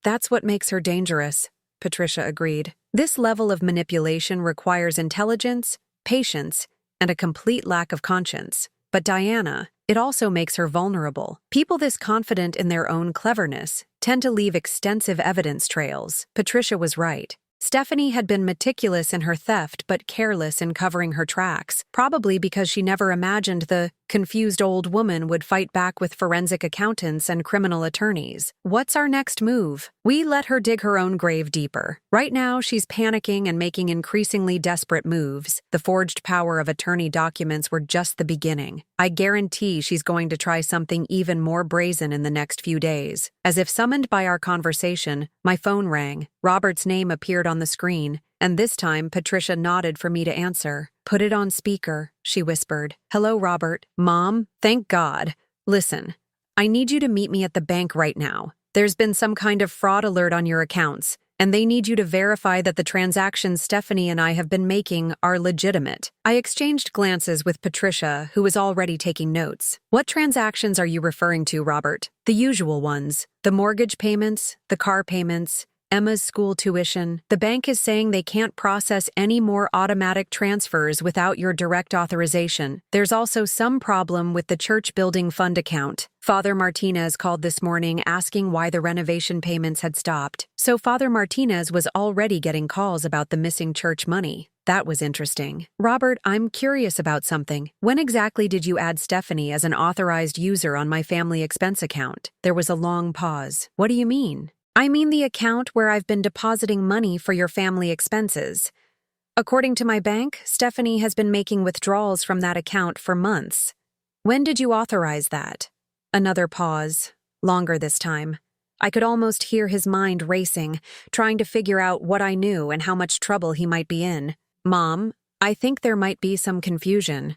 "That's what makes her dangerous," Patricia agreed. "This level of manipulation requires intelligence, patience, and a complete lack of conscience. But Diana, it also makes her vulnerable. People this confident in their own cleverness tend to leave extensive evidence trails." Patricia was right. Stephanie had been meticulous in her theft but careless in covering her tracks, probably because she never imagined the confused old woman would fight back with forensic accountants and criminal attorneys. What's our next move? We let her dig her own grave deeper. Right now, she's panicking and making increasingly desperate moves. The forged power of attorney documents were just the beginning. I guarantee she's going to try something even more brazen in the next few days. As if summoned by our conversation, my phone rang. Robert's name appeared on the screen, and this time Patricia nodded for me to answer. "Put it on speaker," she whispered. "Hello, Robert." "Mom? Thank God. Listen, I need you to meet me at the bank right now. There's been some kind of fraud alert on your accounts, and they need you to verify that the transactions Stephanie and I have been making are legitimate." I exchanged glances with Patricia, who was already taking notes. "What transactions are you referring to, Robert?" "The usual ones. The mortgage payments, the car payments, Emma's school tuition. The bank is saying they can't process any more automatic transfers without your direct authorization. There's also some problem with the church building fund account. Father Martinez called this morning asking why the renovation payments had stopped. So Father Martinez was already getting calls about the missing church money. That was interesting. Robert, I'm curious about something. When exactly did you add Stephanie as an authorized user on my family expense account? There was a long pause. What do you mean? I mean the account where I've been depositing money for your family expenses. According to my bank, Stephanie has been making withdrawals from that account for months. When did you authorize that? Another pause. Longer this time. I could almost hear his mind racing, trying to figure out what I knew and how much trouble he might be in. Mom, I think there might be some confusion.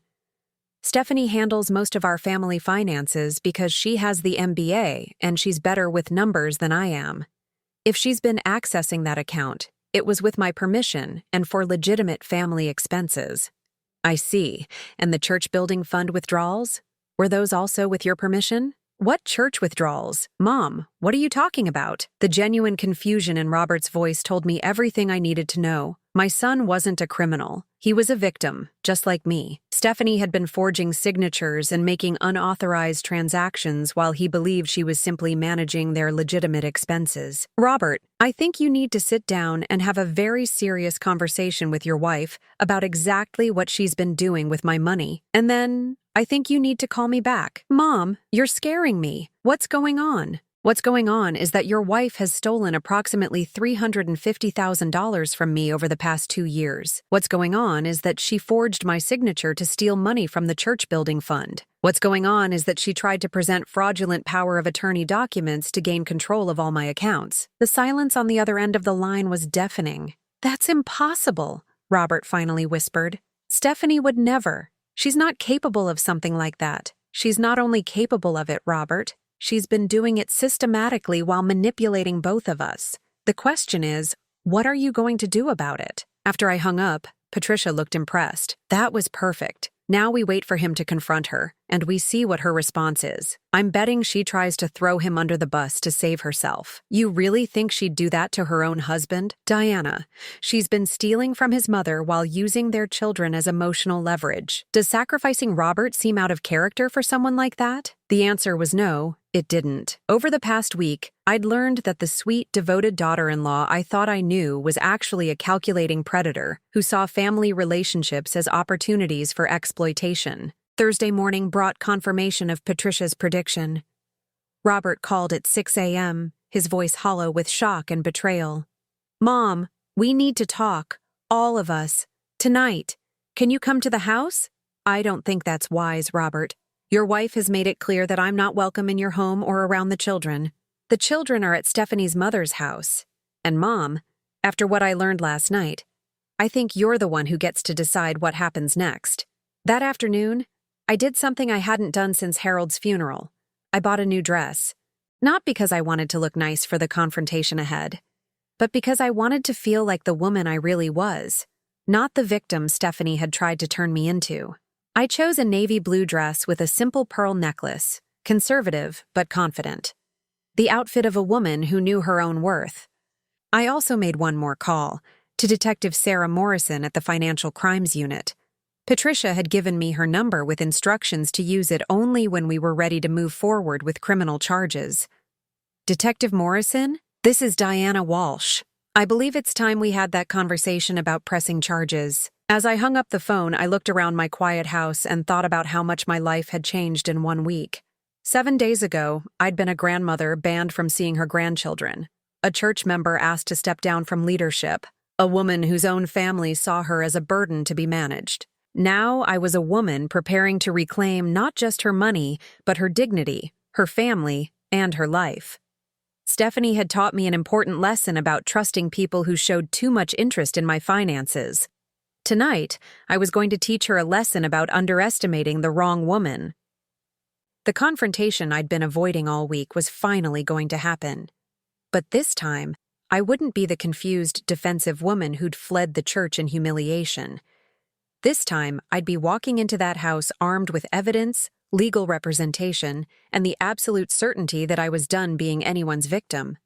Stephanie handles most of our family finances because she has the MBA and she's better with numbers than I am. If she's been accessing that account, it was with my permission and for legitimate family expenses. I see. And the church building fund withdrawals? Were those also with your permission? What church withdrawals? Mom, what are you talking about? The genuine confusion in Robert's voice told me everything I needed to know. My son wasn't a criminal. He was a victim, just like me. Stephanie had been forging signatures and making unauthorized transactions while he believed she was simply managing their legitimate expenses. Robert, I think you need to sit down and have a very serious conversation with your wife about exactly what she's been doing with my money. And then I think you need to call me back. Mom, you're scaring me. What's going on? What's going on is that your wife has stolen approximately $350,000 from me over the past 2 years. What's going on is that she forged my signature to steal money from the church building fund. What's going on is that she tried to present fraudulent power of attorney documents to gain control of all my accounts. The silence on the other end of the line was deafening. That's impossible, Robert finally whispered. Stephanie would never. She's not capable of something like that. She's not only capable of it, Robert. She's been doing it systematically while manipulating both of us. The question is, what are you going to do about it? After I hung up, Patricia looked impressed. That was perfect. Now we wait for him to confront her, and we see what her response is. I'm betting she tries to throw him under the bus to save herself. You really think she'd do that to her own husband? Diana, she's been stealing from his mother while using their children as emotional leverage. Does sacrificing Robert seem out of character for someone like that? The answer was no, it didn't. Over the past week, I'd learned that the sweet, devoted daughter-in-law I thought I knew was actually a calculating predator who saw family relationships as opportunities for exploitation. Thursday morning brought confirmation of Patricia's prediction. Robert called at 6 a.m., his voice hollow with shock and betrayal. Mom, we need to talk. All of us. Tonight. Can you come to the house? I don't think that's wise, Robert. Your wife has made it clear that I'm not welcome in your home or around the children. The children are at Stephanie's mother's house. And Mom, after what I learned last night, I think you're the one who gets to decide what happens next. That afternoon, I did something I hadn't done since Harold's funeral. I bought a new dress. Not because I wanted to look nice for the confrontation ahead, but because I wanted to feel like the woman I really was, not the victim Stephanie had tried to turn me into. I chose a navy blue dress with a simple pearl necklace, conservative but confident. The outfit of a woman who knew her own worth. I also made one more call, to Detective Sarah Morrison at the Financial Crimes Unit. Patricia had given me her number with instructions to use it only when we were ready to move forward with criminal charges. Detective Morrison, this is Diana Walsh. I believe it's time we had that conversation about pressing charges. As I hung up the phone, I looked around my quiet house and thought about how much my life had changed in 1 week. 7 days ago, I'd been a grandmother banned from seeing her grandchildren, a church member asked to step down from leadership, a woman whose own family saw her as a burden to be managed. Now I was a woman preparing to reclaim not just her money, but her dignity, her family, and her life. Stephanie had taught me an important lesson about trusting people who showed too much interest in my finances. Tonight, I was going to teach her a lesson about underestimating the wrong woman. The confrontation I'd been avoiding all week was finally going to happen. But this time, I wouldn't be the confused, defensive woman who'd fled the church in humiliation. This time, I'd be walking into that house armed with evidence, legal representation, and the absolute certainty that I was done being anyone's victim.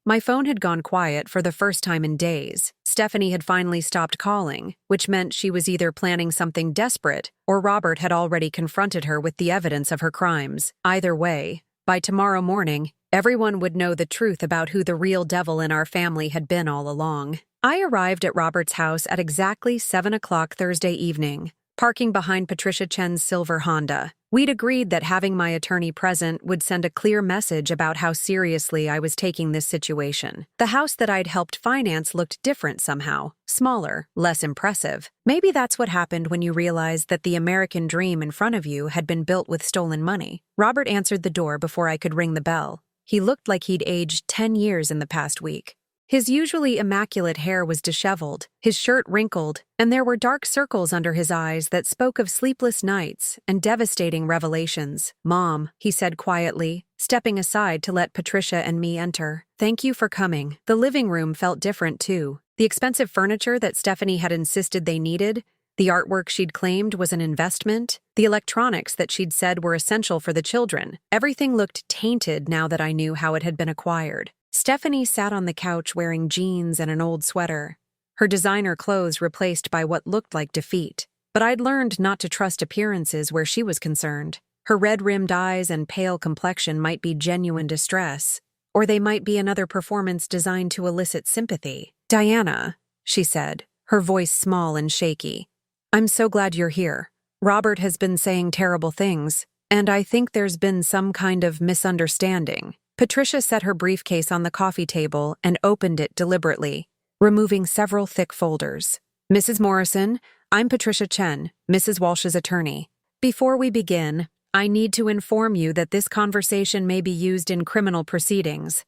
My phone had gone quiet for the first time in days. Stephanie had finally stopped calling, which meant she was either planning something desperate or Robert had already confronted her with the evidence of her crimes. Either way, by tomorrow morning, everyone would know the truth about who the real devil in our family had been all along. I arrived at Robert's house at exactly 7 o'clock Thursday evening, parking behind Patricia Chen's silver Honda. We'd agreed that having my attorney present would send a clear message about how seriously I was taking this situation. The house that I'd helped finance looked different somehow, smaller, less impressive. Maybe that's what happened when you realized that the American dream in front of you had been built with stolen money. Robert answered the door before I could ring the bell. He looked like he'd aged 10 years in the past week. His usually immaculate hair was disheveled, his shirt wrinkled, and there were dark circles under his eyes that spoke of sleepless nights and devastating revelations. "Mom," he said quietly, stepping aside to let Patricia and me enter. "Thank you for coming." The living room felt different too. The expensive furniture that Stephanie had insisted they needed, the artwork she'd claimed was an investment, the electronics that she'd said were essential for the children. Everything looked tainted now that I knew how it had been acquired. Stephanie sat on the couch wearing jeans and an old sweater, her designer clothes replaced by what looked like defeat. But I'd learned not to trust appearances where she was concerned. Her red-rimmed eyes and pale complexion might be genuine distress, or they might be another performance designed to elicit sympathy. "Diana," she said, her voice small and shaky, "I'm so glad you're here. Robert has been saying terrible things, and I think there's been some kind of misunderstanding." Patricia set her briefcase on the coffee table and opened it deliberately, removing several thick folders. "Mrs. Morrison, I'm Patricia Chen, Mrs. Walsh's attorney. Before we begin, I need to inform you that this conversation may be used in criminal proceedings.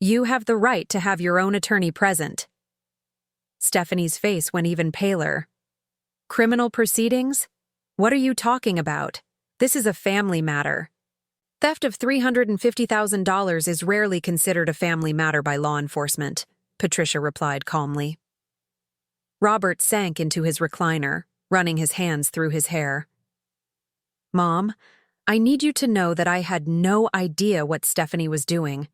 You have the right to have your own attorney present." Stephanie's face went even paler. "Criminal proceedings? What are you talking about? This is a family matter." "Theft of $350,000 is rarely considered a family matter by law enforcement," Patricia replied calmly. Robert sank into his recliner, running his hands through his hair. "Mom, I need you to know that I had no idea what Stephanie was doing.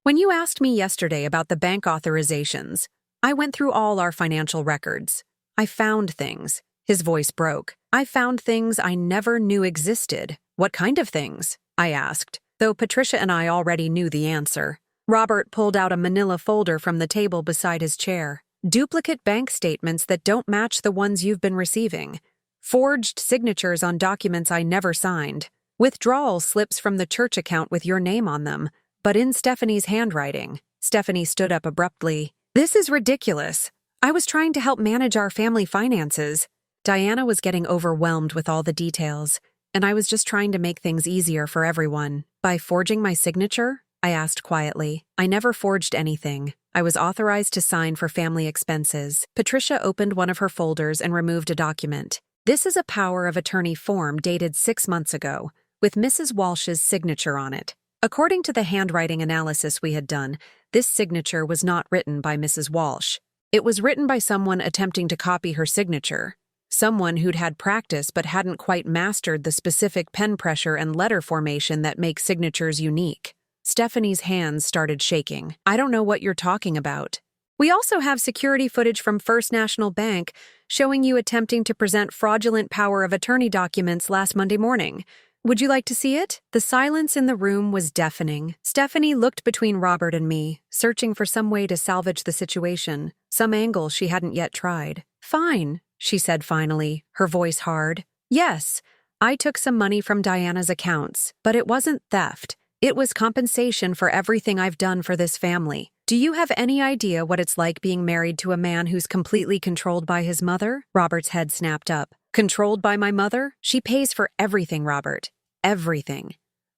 When you asked me yesterday about the bank authorizations, I went through all our financial records. I found things." His voice broke. "I found things I never knew existed." "What kind of things?" I asked, though Patricia and I already knew the answer. Robert pulled out a manila folder from the table beside his chair. "Duplicate bank statements that don't match the ones you've been receiving. Forged signatures on documents I never signed. Withdrawal slips from the church account with your name on them, but in Stephanie's handwriting." Stephanie stood up abruptly. "This is ridiculous. I was trying to help manage our family finances." Diana was getting overwhelmed with all the details, and I was just trying to make things easier for everyone. "By forging my signature?" I asked quietly. "I never forged anything. I was authorized to sign for family expenses." Patricia opened one of her folders and removed a document. "This is a power of attorney form dated 6 months ago, with Mrs. Walsh's signature on it. According to the handwriting analysis we had done, this signature was not written by Mrs. Walsh. It was written by someone attempting to copy her signature. Someone who'd had practice but hadn't quite mastered the specific pen pressure and letter formation that make signatures unique." Stephanie's hands started shaking. "I don't know what you're talking about." "We also have security footage from First National Bank showing you attempting to present fraudulent power of attorney documents last Monday morning. Would you like to see it?" The silence in the room was deafening. Stephanie looked between Robert and me, searching for some way to salvage the situation, some angle she hadn't yet tried. "Fine," she said finally, her voice hard. "Yes, I took some money from Diana's accounts, but it wasn't theft. It was compensation for everything I've done for this family. Do you have any idea what it's like being married to a man who's completely controlled by his mother?" Robert's head snapped up. "Controlled by my mother? She pays for everything, Robert. Everything.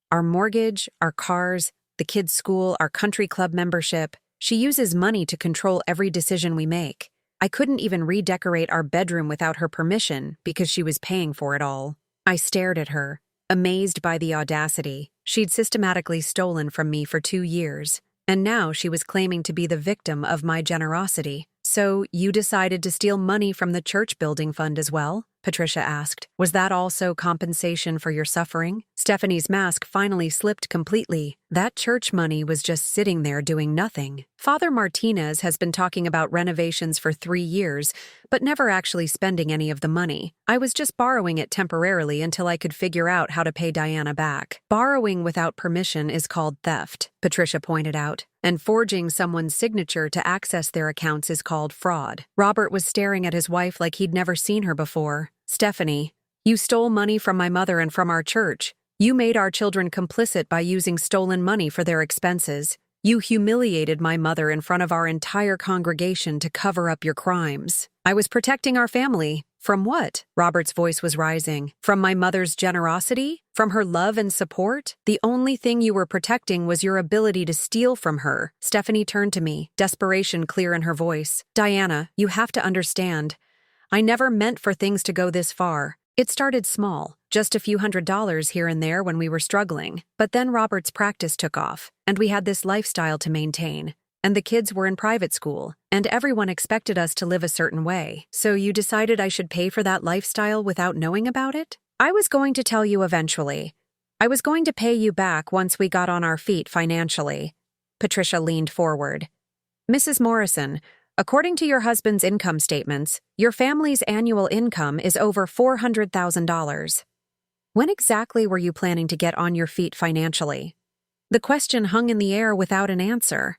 Our mortgage, our cars, the kids' school, our country club membership. She uses money to control every decision we make. I couldn't even redecorate our bedroom without her permission because she was paying for it all." I stared at her, amazed by the audacity. She'd systematically stolen from me for 2 years, and now she was claiming to be the victim of my generosity. "So you decided to steal money from the church building fund as well?" Patricia asked. Was that also compensation for your suffering? Stephanie's mask finally slipped completely. That church money was just sitting there doing nothing. Father Martinez has been talking about renovations for 3 years, but never actually spending any of the money. I was just borrowing it temporarily until I could figure out how to pay Diana back. Borrowing without permission is called theft, Patricia pointed out, and forging someone's signature to access their accounts is called fraud. Robert was staring at his wife like he'd never seen her before. Stephanie, you stole money from my mother and from our church. You made our children complicit by using stolen money for their expenses. You humiliated my mother in front of our entire congregation to cover up your crimes. I was protecting our family. From what? Robert's voice was rising. From my mother's generosity? From her love and support? The only thing you were protecting was your ability to steal from her. Stephanie turned to me, desperation clear in her voice. Diana, you have to understand. I never meant for things to go this far. It started small, just a few $100s here and there when we were struggling. But then Robert's practice took off, and we had this lifestyle to maintain. And the kids were in private school, and everyone expected us to live a certain way. So you decided I should pay for that lifestyle without knowing about it? I was going to tell you eventually. I was going to pay you back once we got on our feet financially. Patricia leaned forward. Mrs. Morrison, according to your husband's income statements, your family's annual income is over $400,000. When exactly were you planning to get on your feet financially? The question hung in the air without an answer.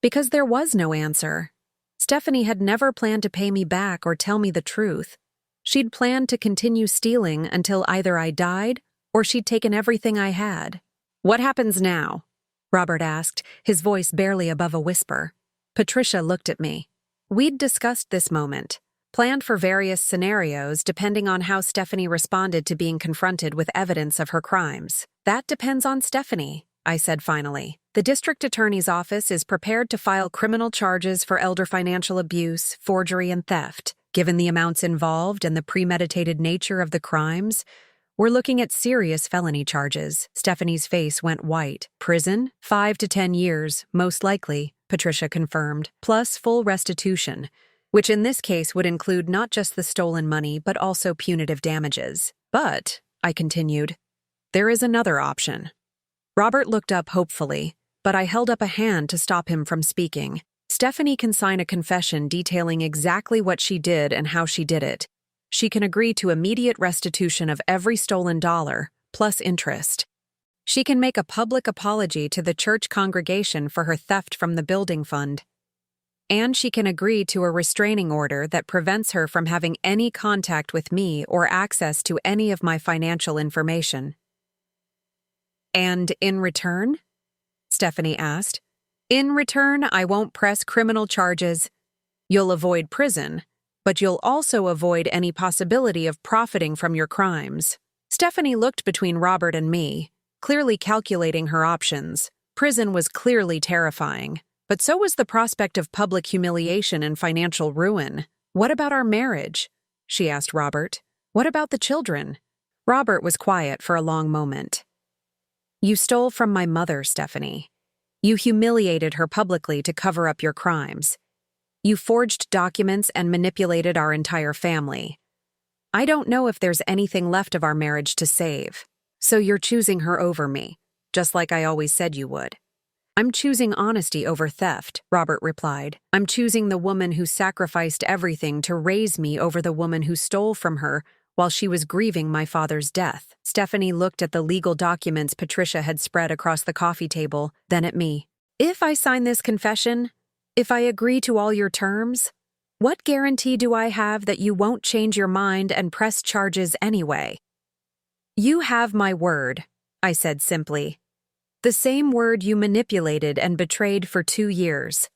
Because there was no answer. Stephanie had never planned to pay me back or tell me the truth. She'd planned to continue stealing until either I died or she'd taken everything I had. What happens now? Robert asked, his voice barely above a whisper. Patricia looked at me. We'd discussed this moment, planned for various scenarios depending on how Stephanie responded to being confronted with evidence of her crimes. That depends on Stephanie, I said finally. The district attorney's office is prepared to file criminal charges for elder financial abuse, forgery, and theft. Given the amounts involved and the premeditated nature of the crimes, we're looking at serious felony charges. Stephanie's face went white. Prison? 5 to 10 years, most likely, Patricia confirmed, plus full restitution, which in this case would include not just the stolen money but also punitive damages. But, I continued, there is another option. Robert looked up hopefully, but I held up a hand to stop him from speaking. Stephanie can sign a confession detailing exactly what she did and how she did it. She can agree to immediate restitution of every stolen dollar, plus interest. She can make a public apology to the church congregation for her theft from the building fund. And she can agree to a restraining order that prevents her from having any contact with me or access to any of my financial information. And in return? Stephanie asked. In return, I won't press criminal charges. You'll avoid prison, but you'll also avoid any possibility of profiting from your crimes. Stephanie looked between Robert and me, clearly calculating her options. Prison was clearly terrifying, but so was the prospect of public humiliation and financial ruin. What about our marriage? She asked Robert. What about the children? Robert was quiet for a long moment. You stole from my mother, Stephanie. You humiliated her publicly to cover up your crimes. You forged documents and manipulated our entire family. I don't know if there's anything left of our marriage to save. So you're choosing her over me, just like I always said you would. I'm choosing honesty over theft, Robert replied. I'm choosing the woman who sacrificed everything to raise me over the woman who stole from her while she was grieving my father's death. Stephanie looked at the legal documents Patricia had spread across the coffee table, then at me. If I sign this confession, if I agree to all your terms, what guarantee do I have that you won't change your mind and press charges anyway? You have my word, I said simply. The same word you manipulated and betrayed for 2 years.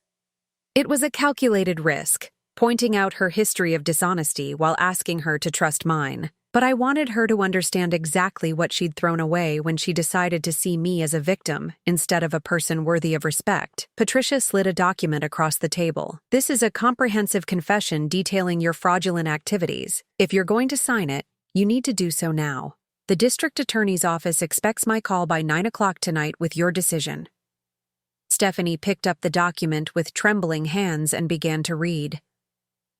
It was a calculated risk, pointing out her history of dishonesty while asking her to trust mine. But I wanted her to understand exactly what she'd thrown away when she decided to see me as a victim instead of a person worthy of respect. Patricia slid a document across the table. This is a comprehensive confession detailing your fraudulent activities. If you're going to sign it, you need to do so now. The district attorney's office expects my call by 9 o'clock tonight with your decision. Stephanie picked up the document with trembling hands and began to read.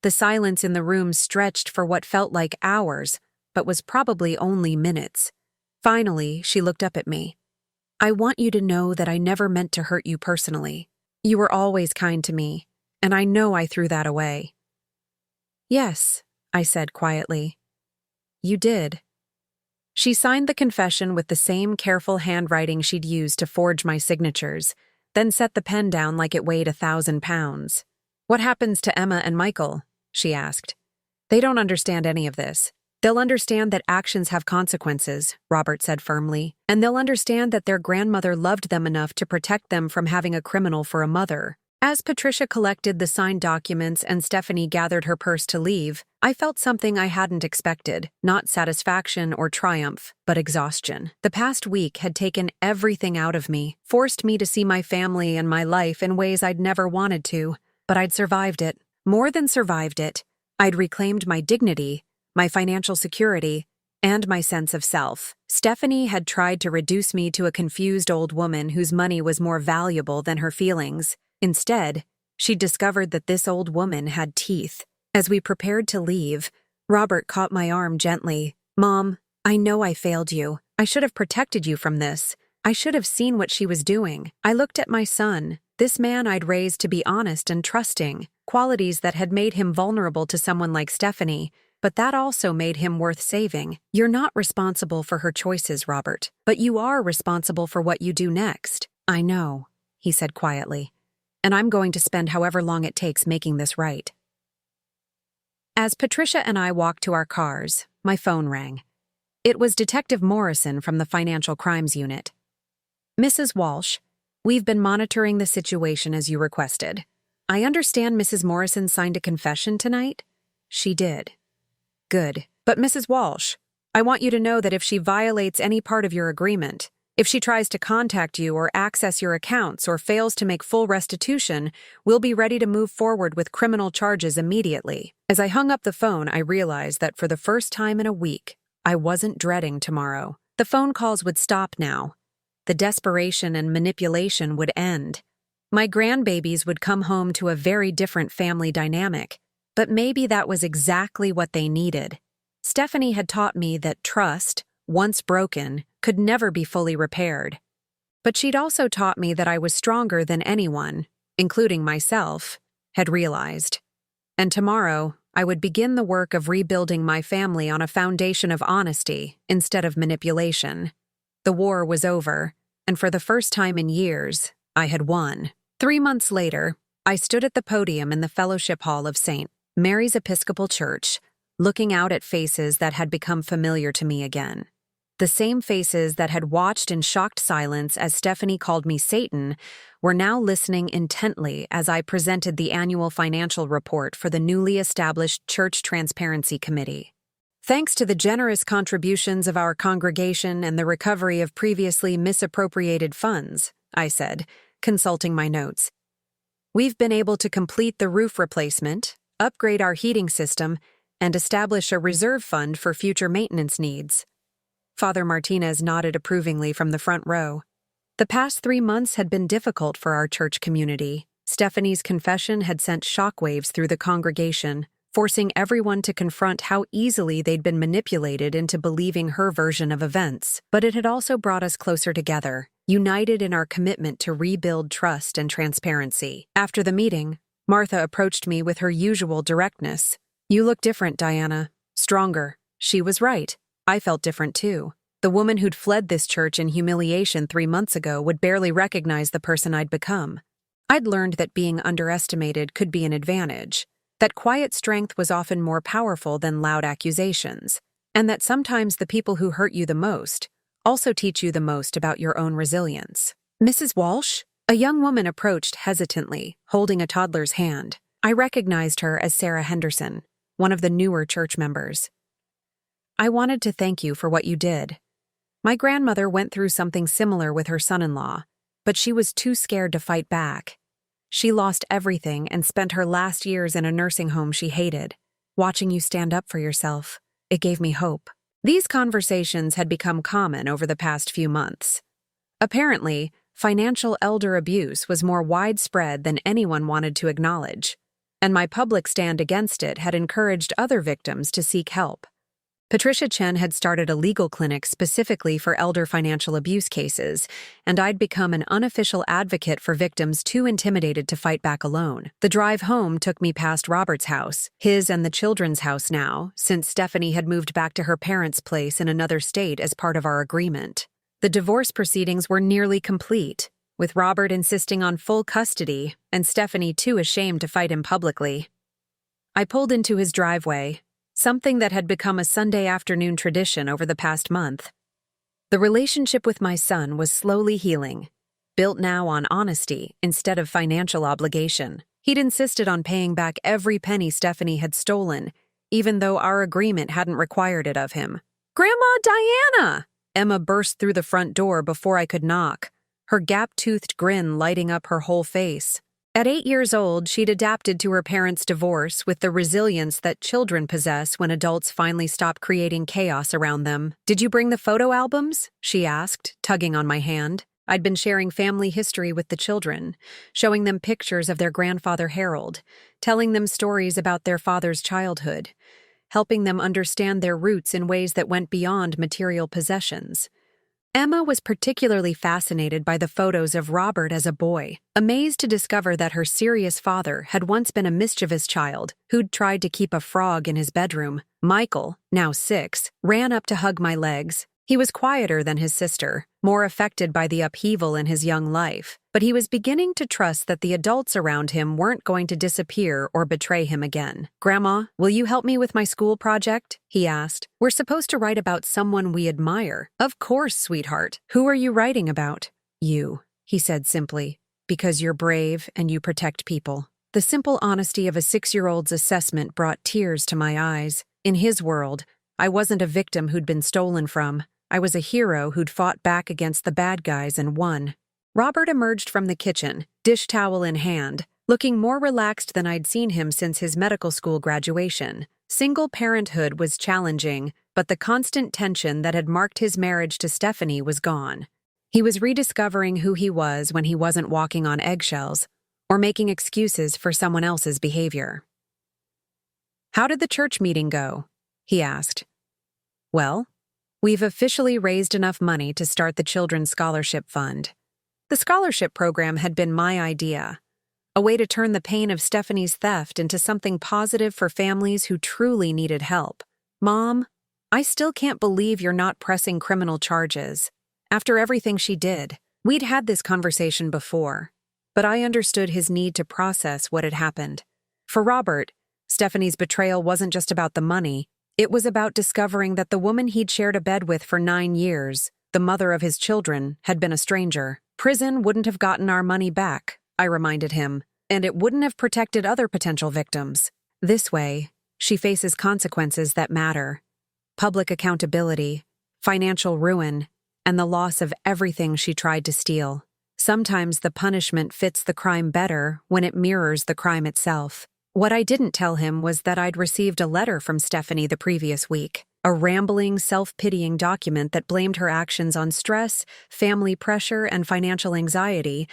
The silence in the room stretched for what felt like hours, but was probably only minutes. Finally, she looked up at me. "I want you to know that I never meant to hurt you personally. You were always kind to me, and I know I threw that away." "Yes," I said quietly. "You did." She signed the confession with the same careful handwriting she'd used to forge my signatures, then set the pen down like it weighed 1,000 pounds. "What happens to Emma and Michael?" she asked. "They don't understand any of this. They'll understand that actions have consequences," Robert said firmly, "and they'll understand that their grandmother loved them enough to protect them from having a criminal for a mother." As Patricia collected the signed documents and Stephanie gathered her purse to leave, I felt something I hadn't expected, not satisfaction or triumph, but exhaustion. The past week had taken everything out of me, forced me to see my family and my life in ways I'd never wanted to, but I'd survived it. More than survived it, I'd reclaimed my dignity, my financial security, and my sense of self. Stephanie had tried to reduce me to a confused old woman whose money was more valuable than her feelings. Instead, she discovered that this old woman had teeth. As we prepared to leave, Robert caught my arm gently. "Mom, I know I failed you. I should have protected you from this. I should have seen what she was doing." I looked at my son, this man I'd raised to be honest and trusting, qualities that had made him vulnerable to someone like Stephanie, but that also made him worth saving. "You're not responsible for her choices, Robert, but you are responsible for what you do next." "I know," he said quietly, "and I'm going to spend however long it takes making this right." As Patricia and I walked to our cars, my phone rang. It was Detective Morrison from the Financial Crimes Unit. "Mrs. Walsh, we've been monitoring the situation as you requested. I understand Mrs. Morrison signed a confession tonight?" "She did." "Good. But Mrs. Walsh, I want you to know that if she violates any part of your agreement, if she tries to contact you or access your accounts or fails to make full restitution, we'll be ready to move forward with criminal charges immediately." As I hung up the phone, I realized that for the first time in a week, I wasn't dreading tomorrow. The phone calls would stop now. The desperation and manipulation would end. My grandbabies would come home to a very different family dynamic, but maybe that was exactly what they needed. Stephanie had taught me that trust, once broken, could never be fully repaired. But she'd also taught me that I was stronger than anyone, including myself, had realized. And tomorrow, I would begin the work of rebuilding my family on a foundation of honesty instead of manipulation. The war was over, and for the first time in years, I had won. 3 months later, I stood at the podium in the Fellowship Hall of St. Mary's Episcopal Church, looking out at faces that had become familiar to me again. The same faces that had watched in shocked silence as Stephanie called me Satan were now listening intently as I presented the annual financial report for the newly established Church Transparency Committee. "Thanks to the generous contributions of our congregation and the recovery of previously misappropriated funds," I said, consulting my notes, "we've been able to complete the roof replacement, upgrade our heating system, and establish a reserve fund for future maintenance needs." Father Martinez nodded approvingly from the front row. The past 3 months had been difficult for our church community. Stephanie's confession had sent shockwaves through the congregation, forcing everyone to confront how easily they'd been manipulated into believing her version of events. But it had also brought us closer together, united in our commitment to rebuild trust and transparency. After the meeting, Martha approached me with her usual directness. "You look different, Diana. Stronger." She was right. I felt different too. The woman who'd fled this church in humiliation 3 months ago would barely recognize the person I'd become. I'd learned that being underestimated could be an advantage, that quiet strength was often more powerful than loud accusations, and that sometimes the people who hurt you the most also teach you the most about your own resilience. "Mrs. Walsh?" A young woman approached hesitantly, holding a toddler's hand. I recognized her as Sarah Henderson, one of the newer church members. "I wanted to thank you for what you did. My grandmother went through something similar with her son-in-law, but she was too scared to fight back. She lost everything and spent her last years in a nursing home she hated. Watching you stand up for yourself, it gave me hope." These conversations had become common over the past few months. Apparently, financial elder abuse was more widespread than anyone wanted to acknowledge. and my public stand against it had encouraged other victims to seek help. Patricia Chen had started a legal clinic specifically for elder financial abuse cases, and I'd become an unofficial advocate for victims too intimidated to fight back alone. The drive home took me past Robert's house, his and the children's house now, since Stephanie had moved back to her parents' place in another state as part of our agreement. The divorce proceedings were nearly complete, with Robert insisting on full custody and Stephanie too ashamed to fight him publicly. I pulled into his driveway, something that had become a Sunday afternoon tradition over the past month. The relationship with my son was slowly healing, built now on honesty instead of financial obligation. He'd insisted on paying back every penny Stephanie had stolen, even though our agreement hadn't required it of him. "Grandma Diana!" Emma burst through the front door before I could knock, her gap-toothed grin lighting up her whole face. At 8 years old, she'd adapted to her parents' divorce with the resilience that children possess when adults finally stop creating chaos around them. "Did you bring the photo albums?" she asked, tugging on my hand. I'd been sharing family history with the children, showing them pictures of their grandfather Harold, telling them stories about their father's childhood, helping them understand their roots in ways that went beyond material possessions. Emma was particularly fascinated by the photos of Robert as a boy, amazed to discover that her serious father had once been a mischievous child who'd tried to keep a frog in his bedroom. Michael, now 6, ran up to hug my legs. He was quieter than his sister, more affected by the upheaval in his young life, but he was beginning to trust that the adults around him weren't going to disappear or betray him again. "Grandma, will you help me with my school project?" he asked. "We're supposed to write about someone we admire." "Of course, sweetheart. Who are you writing about?" "You," he said simply, "because you're brave and you protect people." The simple honesty of a 6-year-old's assessment brought tears to my eyes. In his world, I wasn't a victim who'd been stolen from. I was a hero who'd fought back against the bad guys and won. Robert emerged from the kitchen, dish towel in hand, looking more relaxed than I'd seen him since his medical school graduation. Single parenthood was challenging, but the constant tension that had marked his marriage to Stephanie was gone. He was rediscovering who he was when he wasn't walking on eggshells or making excuses for someone else's behavior. "How did the church meeting go?" he asked. "Well, we've officially raised enough money to start the Children's Scholarship Fund." The scholarship program had been my idea, a way to turn the pain of Stephanie's theft into something positive for families who truly needed help. "Mom, I still can't believe you're not pressing criminal charges. After everything she did." We'd had this conversation before, but I understood his need to process what had happened. For Robert, Stephanie's betrayal wasn't just about the money. It was about discovering that the woman he'd shared a bed with for 9 years, the mother of his children, had been a stranger. "Prison wouldn't have gotten our money back," I reminded him, "and it wouldn't have protected other potential victims. This way, she faces consequences that matter: public accountability, financial ruin, and the loss of everything she tried to steal. Sometimes the punishment fits the crime better when it mirrors the crime itself." What I didn't tell him was that I'd received a letter from Stephanie the previous week, a rambling, self-pitying document that blamed her actions on stress, family pressure, and financial anxiety,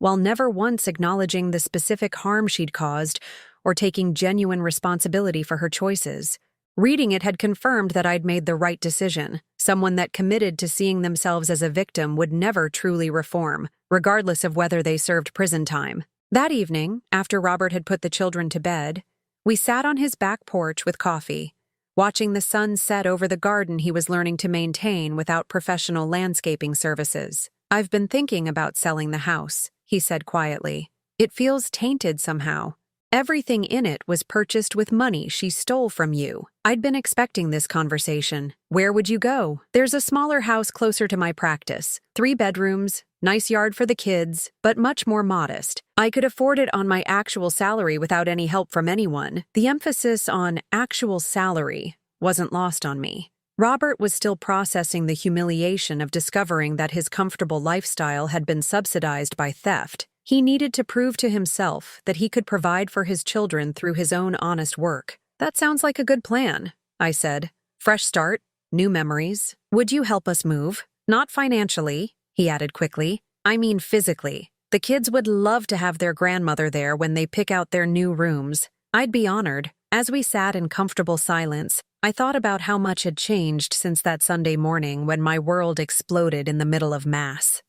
while never once acknowledging the specific harm she'd caused or taking genuine responsibility for her choices. Reading it had confirmed that I'd made the right decision. Someone that committed to seeing themselves as a victim would never truly reform, regardless of whether they served prison time. That evening, after Robert had put the children to bed, we sat on his back porch with coffee, watching the sun set over the garden he was learning to maintain without professional landscaping services. "I've been thinking about selling the house," he said quietly. "It feels tainted somehow. Everything in it was purchased with money she stole from you." I'd been expecting this conversation. "Where would you go?" "There's a smaller house closer to my practice. 3 bedrooms, nice yard for the kids, but much more modest. I could afford it on my actual salary without any help from anyone." The emphasis on actual salary wasn't lost on me. Robert was still processing the humiliation of discovering that his comfortable lifestyle had been subsidized by theft. He needed to prove to himself that he could provide for his children through his own honest work. "That sounds like a good plan," I said. "Fresh start, new memories. Would you help us move?" "Not financially," he added quickly. "I mean physically. The kids would love to have their grandmother there when they pick out their new rooms. I'd be honored. As we sat in comfortable silence, I thought about how much had changed since that Sunday morning when my world exploded in the middle of Mass.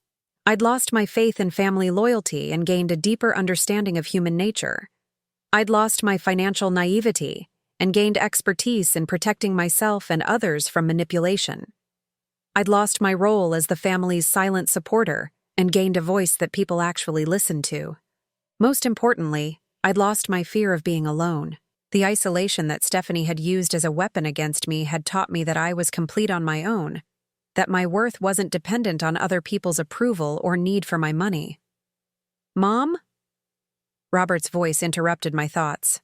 I'd lost my faith in family loyalty and gained a deeper understanding of human nature. I'd lost my financial naivety and gained expertise in protecting myself and others from manipulation. I'd lost my role as the family's silent supporter and gained a voice that people actually listened to. Most importantly, I'd lost my fear of being alone. The isolation that Stephanie had used as a weapon against me had taught me that I was complete on my own, that my worth wasn't dependent on other people's approval or need for my money. "Mom?" Robert's voice interrupted my thoughts.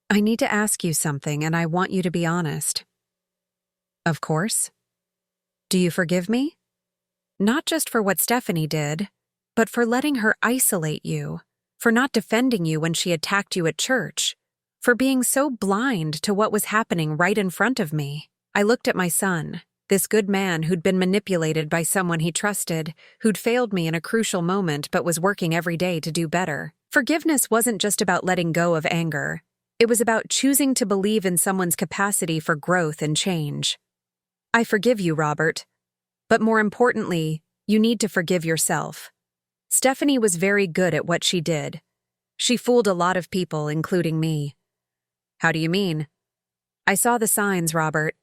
"I need to ask you something, and I want you to be honest." "Of course. Do you forgive me? Not just for what Stephanie did, but for letting her isolate you, for not defending you when she attacked you at church, for being so blind to what was happening right in front of me." I looked at my son, this good man who'd been manipulated by someone he trusted, who'd failed me in a crucial moment but was working every day to do better. Forgiveness wasn't just about letting go of anger. It was about choosing to believe in someone's capacity for growth and change. "I forgive you, Robert. But more importantly, you need to forgive yourself. Stephanie was very good at what she did. She fooled a lot of people, including me." "How do you mean?" "I saw the signs, Robert.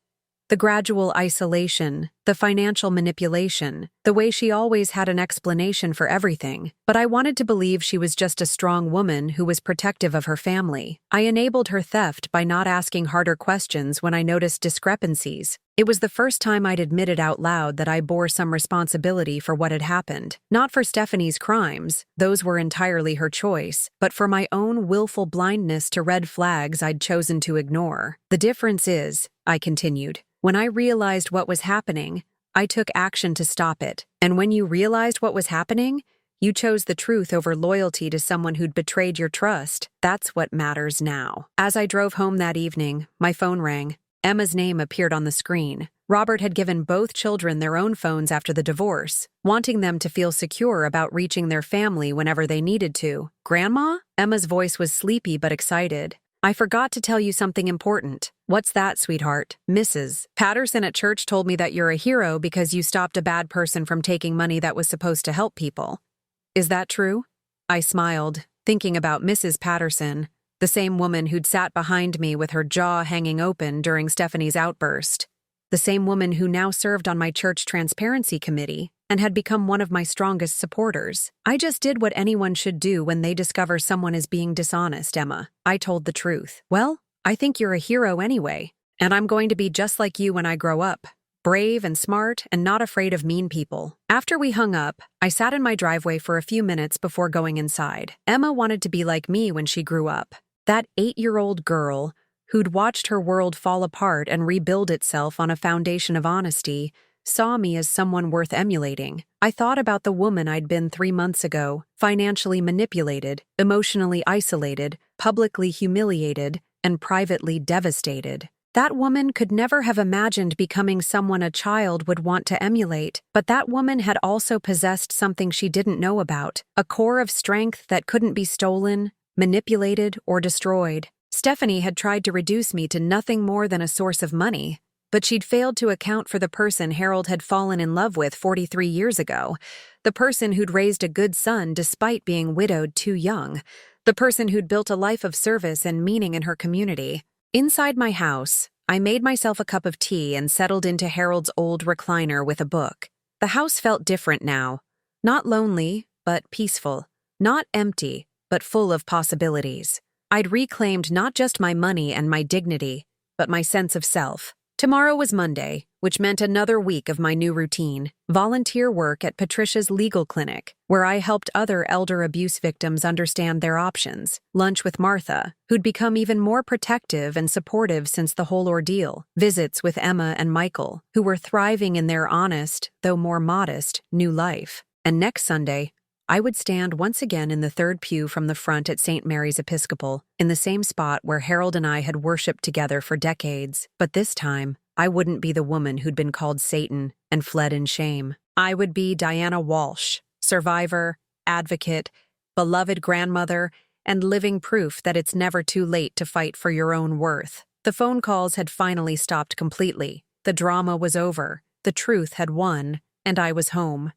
The gradual isolation, the financial manipulation, the way she always had an explanation for everything. But I wanted to believe she was just a strong woman who was protective of her family. I enabled her theft by not asking harder questions when I noticed discrepancies. It was the first time I'd admitted out loud that I bore some responsibility for what had happened. Not for Stephanie's crimes, those were entirely her choice, but for my own willful blindness to red flags I'd chosen to ignore. "The difference is," I continued, "when I realized what was happening, I took action to stop it. And when you realized what was happening, you chose the truth over loyalty to someone who'd betrayed your trust. That's what matters now." As I drove home that evening, my phone rang. Emma's name appeared on the screen. Robert had given both children their own phones after the divorce, wanting them to feel secure about reaching their family whenever they needed to. "Grandma?" Emma's voice was sleepy but excited. "I forgot to tell you something important." "What's that, sweetheart?" "Mrs. Patterson at church told me that you're a hero because you stopped a bad person from taking money that was supposed to help people. Is that true?" I smiled, thinking about Mrs. Patterson, the same woman who'd sat behind me with her jaw hanging open during Stephanie's outburst, the same woman who now served on my church transparency committee and had become one of my strongest supporters. "I just did what anyone should do when they discover someone is being dishonest, Emma." I told the truth. "Well, I think you're a hero anyway, and I'm going to be just like you when I grow up. Brave and smart and not afraid of mean people." After we hung up, I sat in my driveway for a few minutes before going inside. Emma wanted to be like me when she grew up. That 8-year-old girl who'd watched her world fall apart and rebuild itself on a foundation of honesty saw me as someone worth emulating. I thought about the woman I'd been 3 months ago, financially manipulated, emotionally isolated, publicly humiliated, and privately devastated. That woman could never have imagined becoming someone a child would want to emulate, but that woman had also possessed something she didn't know about, a core of strength that couldn't be stolen, manipulated, or destroyed. Stephanie had tried to reduce me to nothing more than a source of money, but she'd failed to account for the person Harold had fallen in love with 43 years ago, the person who'd raised a good son despite being widowed too young, the person who'd built a life of service and meaning in her community. Inside my house, I made myself a cup of tea and settled into Harold's old recliner with a book. The house felt different now. Not lonely, but peaceful. Not empty, but full of possibilities. I'd reclaimed not just my money and my dignity, but my sense of self. Tomorrow was Monday, which meant another week of my new routine, volunteer work at Patricia's legal clinic, where I helped other elder abuse victims understand their options, lunch with Martha, who'd become even more protective and supportive since the whole ordeal, visits with Emma and Michael, who were thriving in their honest, though more modest, new life. And next Sunday, I would stand once again in the third pew from the front at St. Mary's Episcopal, in the same spot where Harold and I had worshipped together for decades. But this time, I wouldn't be the woman who'd been called Satan and fled in shame. I would be Diana Walsh, survivor, advocate, beloved grandmother, and living proof that it's never too late to fight for your own worth. The phone calls had finally stopped completely. The drama was over. The truth had won, and I was home.